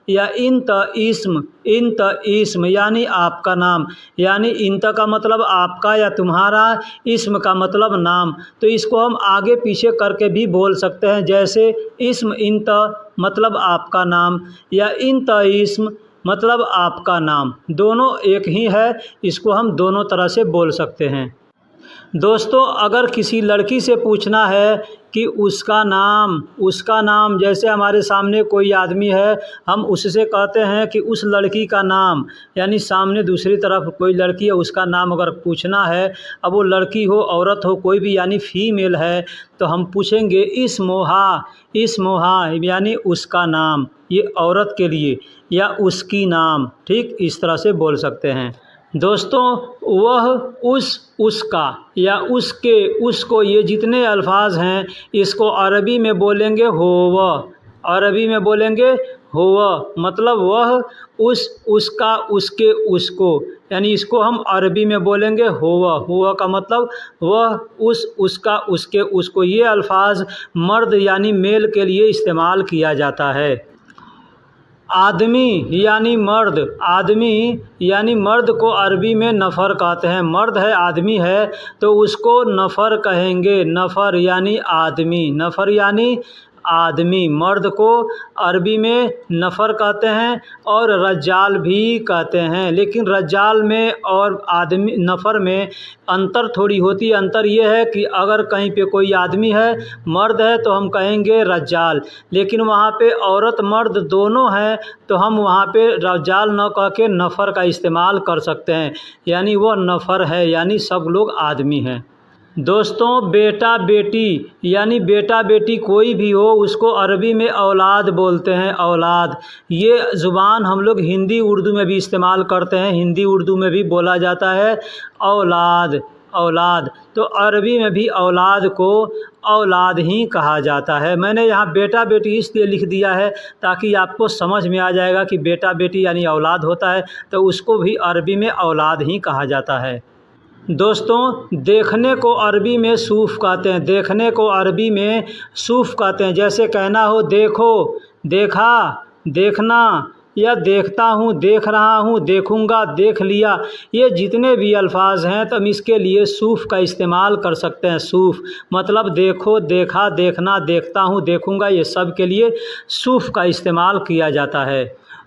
या इंत इस्म, इंत इस्म यानी आपका नाम। यानी इंत का मतलब आपका या तुम्हारा, इस्म का मतलब नाम। तो इसको हम आगे पीछे करके भी बोल सकते हैं, जैसे इस्म इंत मतलब आपका नाम या इंत इस्म मतलब आपका नाम, दोनों एक ही है, इसको हम दोनों तरह से बोल सकते हैं। दोस्तों अगर किसी लड़की से पूछना है कि उसका नाम, उसका नाम, जैसे हमारे सामने कोई आदमी है, हम उससे कहते हैं कि उस लड़की का नाम, यानी सामने दूसरी तरफ कोई लड़की है उसका नाम अगर पूछना है, अब वो लड़की हो औरत हो कोई भी यानी फीमेल है, तो हम पूछेंगे इस्मोहा, इस्मोहा यानी उसका नाम, ये औरत के लिए, या उसकी नाम, ठीक इस तरह से बोल सकते हैं। दोस्तों वह, उस, उसका या उसके, उसको, ये जितने अल्फाज हैं इसको अरबी में बोलेंगे होवा, अरबी में बोलेंगे होवा मतलब वह, उस, उसका, उसके, उसको, यानी इसको हम अरबी में बोलेंगे होवा। होवा का मतलब वह, उस, उसका, उसके, उसको। ये अल्फाज मर्द यानी मेल के लिए इस्तेमाल किया जाता है। आदमी यानी मर्द, आदमी यानी मर्द को अरबी में नफ़र कहते हैं। मर्द है, आदमी है, तो उसको नफ़र कहेंगे, नफ़र यानी आदमी, नफ़र यानी आदमी। मर्द को अरबी में नफ़र कहते हैं और रज्जाल भी कहते हैं, लेकिन रज्जाल में और आदमी नफ़र में अंतर थोड़ी होती है। अंतर ये है कि अगर कहीं पे कोई आदमी है, मर्द है, तो हम कहेंगे रज्जाल, लेकिन वहाँ पे औरत मर्द दोनों हैं तो हम वहाँ पे रज्जाल न कह के नफ़र का इस्तेमाल कर सकते हैं, यानी वह नफ़र है, यानी सब लोग आदमी हैं। दोस्तों बेटा बेटी यानी बेटा बेटी कोई भी हो उसको अरबी में औलाद बोलते हैं, औलाद। ये ज़ुबान हम लोग हिंदी उर्दू में भी इस्तेमाल करते हैं, हिंदी उर्दू में भी बोला जाता है औलाद, औलाद। तो अरबी में भी औलाद को औलाद ही कहा जाता है। मैंने यहाँ बेटा बेटी इसलिए लिख दिया है ताकि आपको समझ में आ जाएगा कि बेटा बेटी यानी औलाद होता है, तो उसको भी अरबी में औलाद ही कहा जाता है। दोस्तों देखने को अरबी में सूफ़ कहते हैं, देखने को अरबी में सूफ़ कहते हैं। जैसे कहना हो देखो, देखा, देखना, या देखता हूँ, देख रहा हूँ, देखूँगा, देख लिया, ये जितने भी अल्फाज हैं तो हम इसके लिए सूफ़ का इस्तेमाल कर सकते हैं। सूफ़ मतलब देखो, देखा, देखना, देखता हूँ, देखूँगा, ये सब के लिए सूफ़ का इस्तेमाल किया जाता है।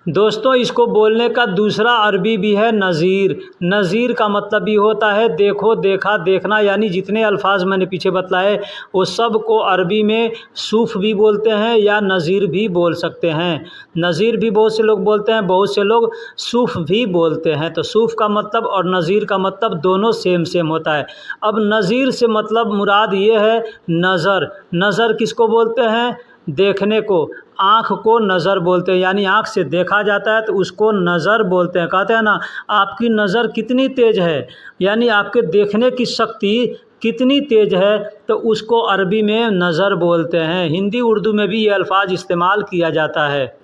दोस्तों इसको बोलने का दूसरा अरबी भी है नज़ीर। नज़ीर का मतलब भी होता है देखो, देखा, देखना, यानी जितने अल्फाज मैंने पीछे बतलाए वो सब को अरबी में सूफ़ भी बोलते हैं या नज़ीर भी बोल सकते हैं। नज़ीर भी बहुत से लोग बोलते हैं, बहुत से लोग सूफ़ भी बोलते हैं। तो सूफ़ का मतलब और नज़ीर का मतलब दोनों सेम सेम होता है। अब नज़ीर से मतलब मुराद ये है नज़र। नज़र किसको बोलते हैं? देखने को। आँख को नज़र बोलते हैं, यानी आँख से देखा जाता है तो उसको नज़र बोलते हैं। कहते हैं ना, आपकी नज़र कितनी तेज़ है, यानी आपके देखने की शक्ति कितनी तेज़ है, तो उसको अरबी में नज़र बोलते हैं। हिंदी उर्दू में भी ये अल्फाज इस्तेमाल किया जाता है।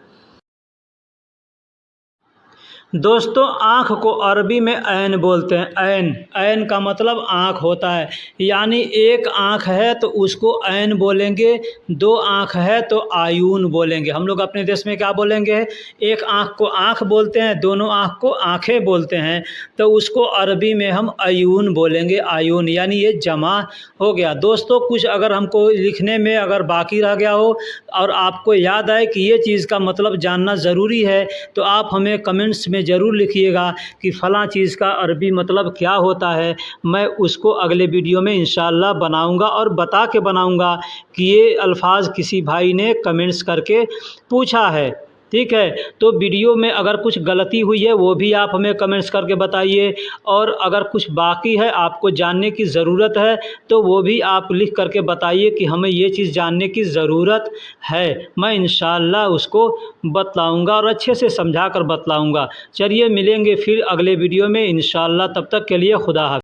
दोस्तों आँख को अरबी में ऐन बोलते हैं। ऐन, ऐन का मतलब आँख होता है, यानी एक आँख है तो उसको ऐन बोलेंगे, दो आँख है तो आयून बोलेंगे। हम लोग अपने देश में क्या बोलेंगे? एक आँख को आँख बोलते हैं, दोनों आँख को आँखें बोलते हैं, तो उसको अरबी में हम आयून बोलेंगे। आयून यानी ये जमा हो गया। दोस्तों कुछ अगर हमको लिखने में अगर बाकी रह गया हो और आपको याद आए कि ये चीज़ का मतलब जानना ज़रूरी है, तो आप हमें कमेंट्स में ज़रूर लिखिएगा कि फ़लाँ चीज़ का अरबी मतलब क्या होता है। मैं उसको अगले वीडियो में इंशाअल्लाह बनाऊंगा और बता के बनाऊंगा कि ये अल्फाज किसी भाई ने कमेंट्स करके पूछा है। ठीक है, तो वीडियो में अगर कुछ गलती हुई है वो भी आप हमें कमेंट्स करके बताइए, और अगर कुछ बाकी है आपको जानने की ज़रूरत है तो वो भी आप लिख करके बताइए कि हमें ये चीज़ जानने की ज़रूरत है। मैं इंशाअल्लाह उसको बतलाऊँगा और अच्छे से समझा कर बतलाऊँगा। चलिए मिलेंगे फिर अगले वीडियो में इंशाअल्लाह, तब तक के लिए खुदा हाफ़िज़।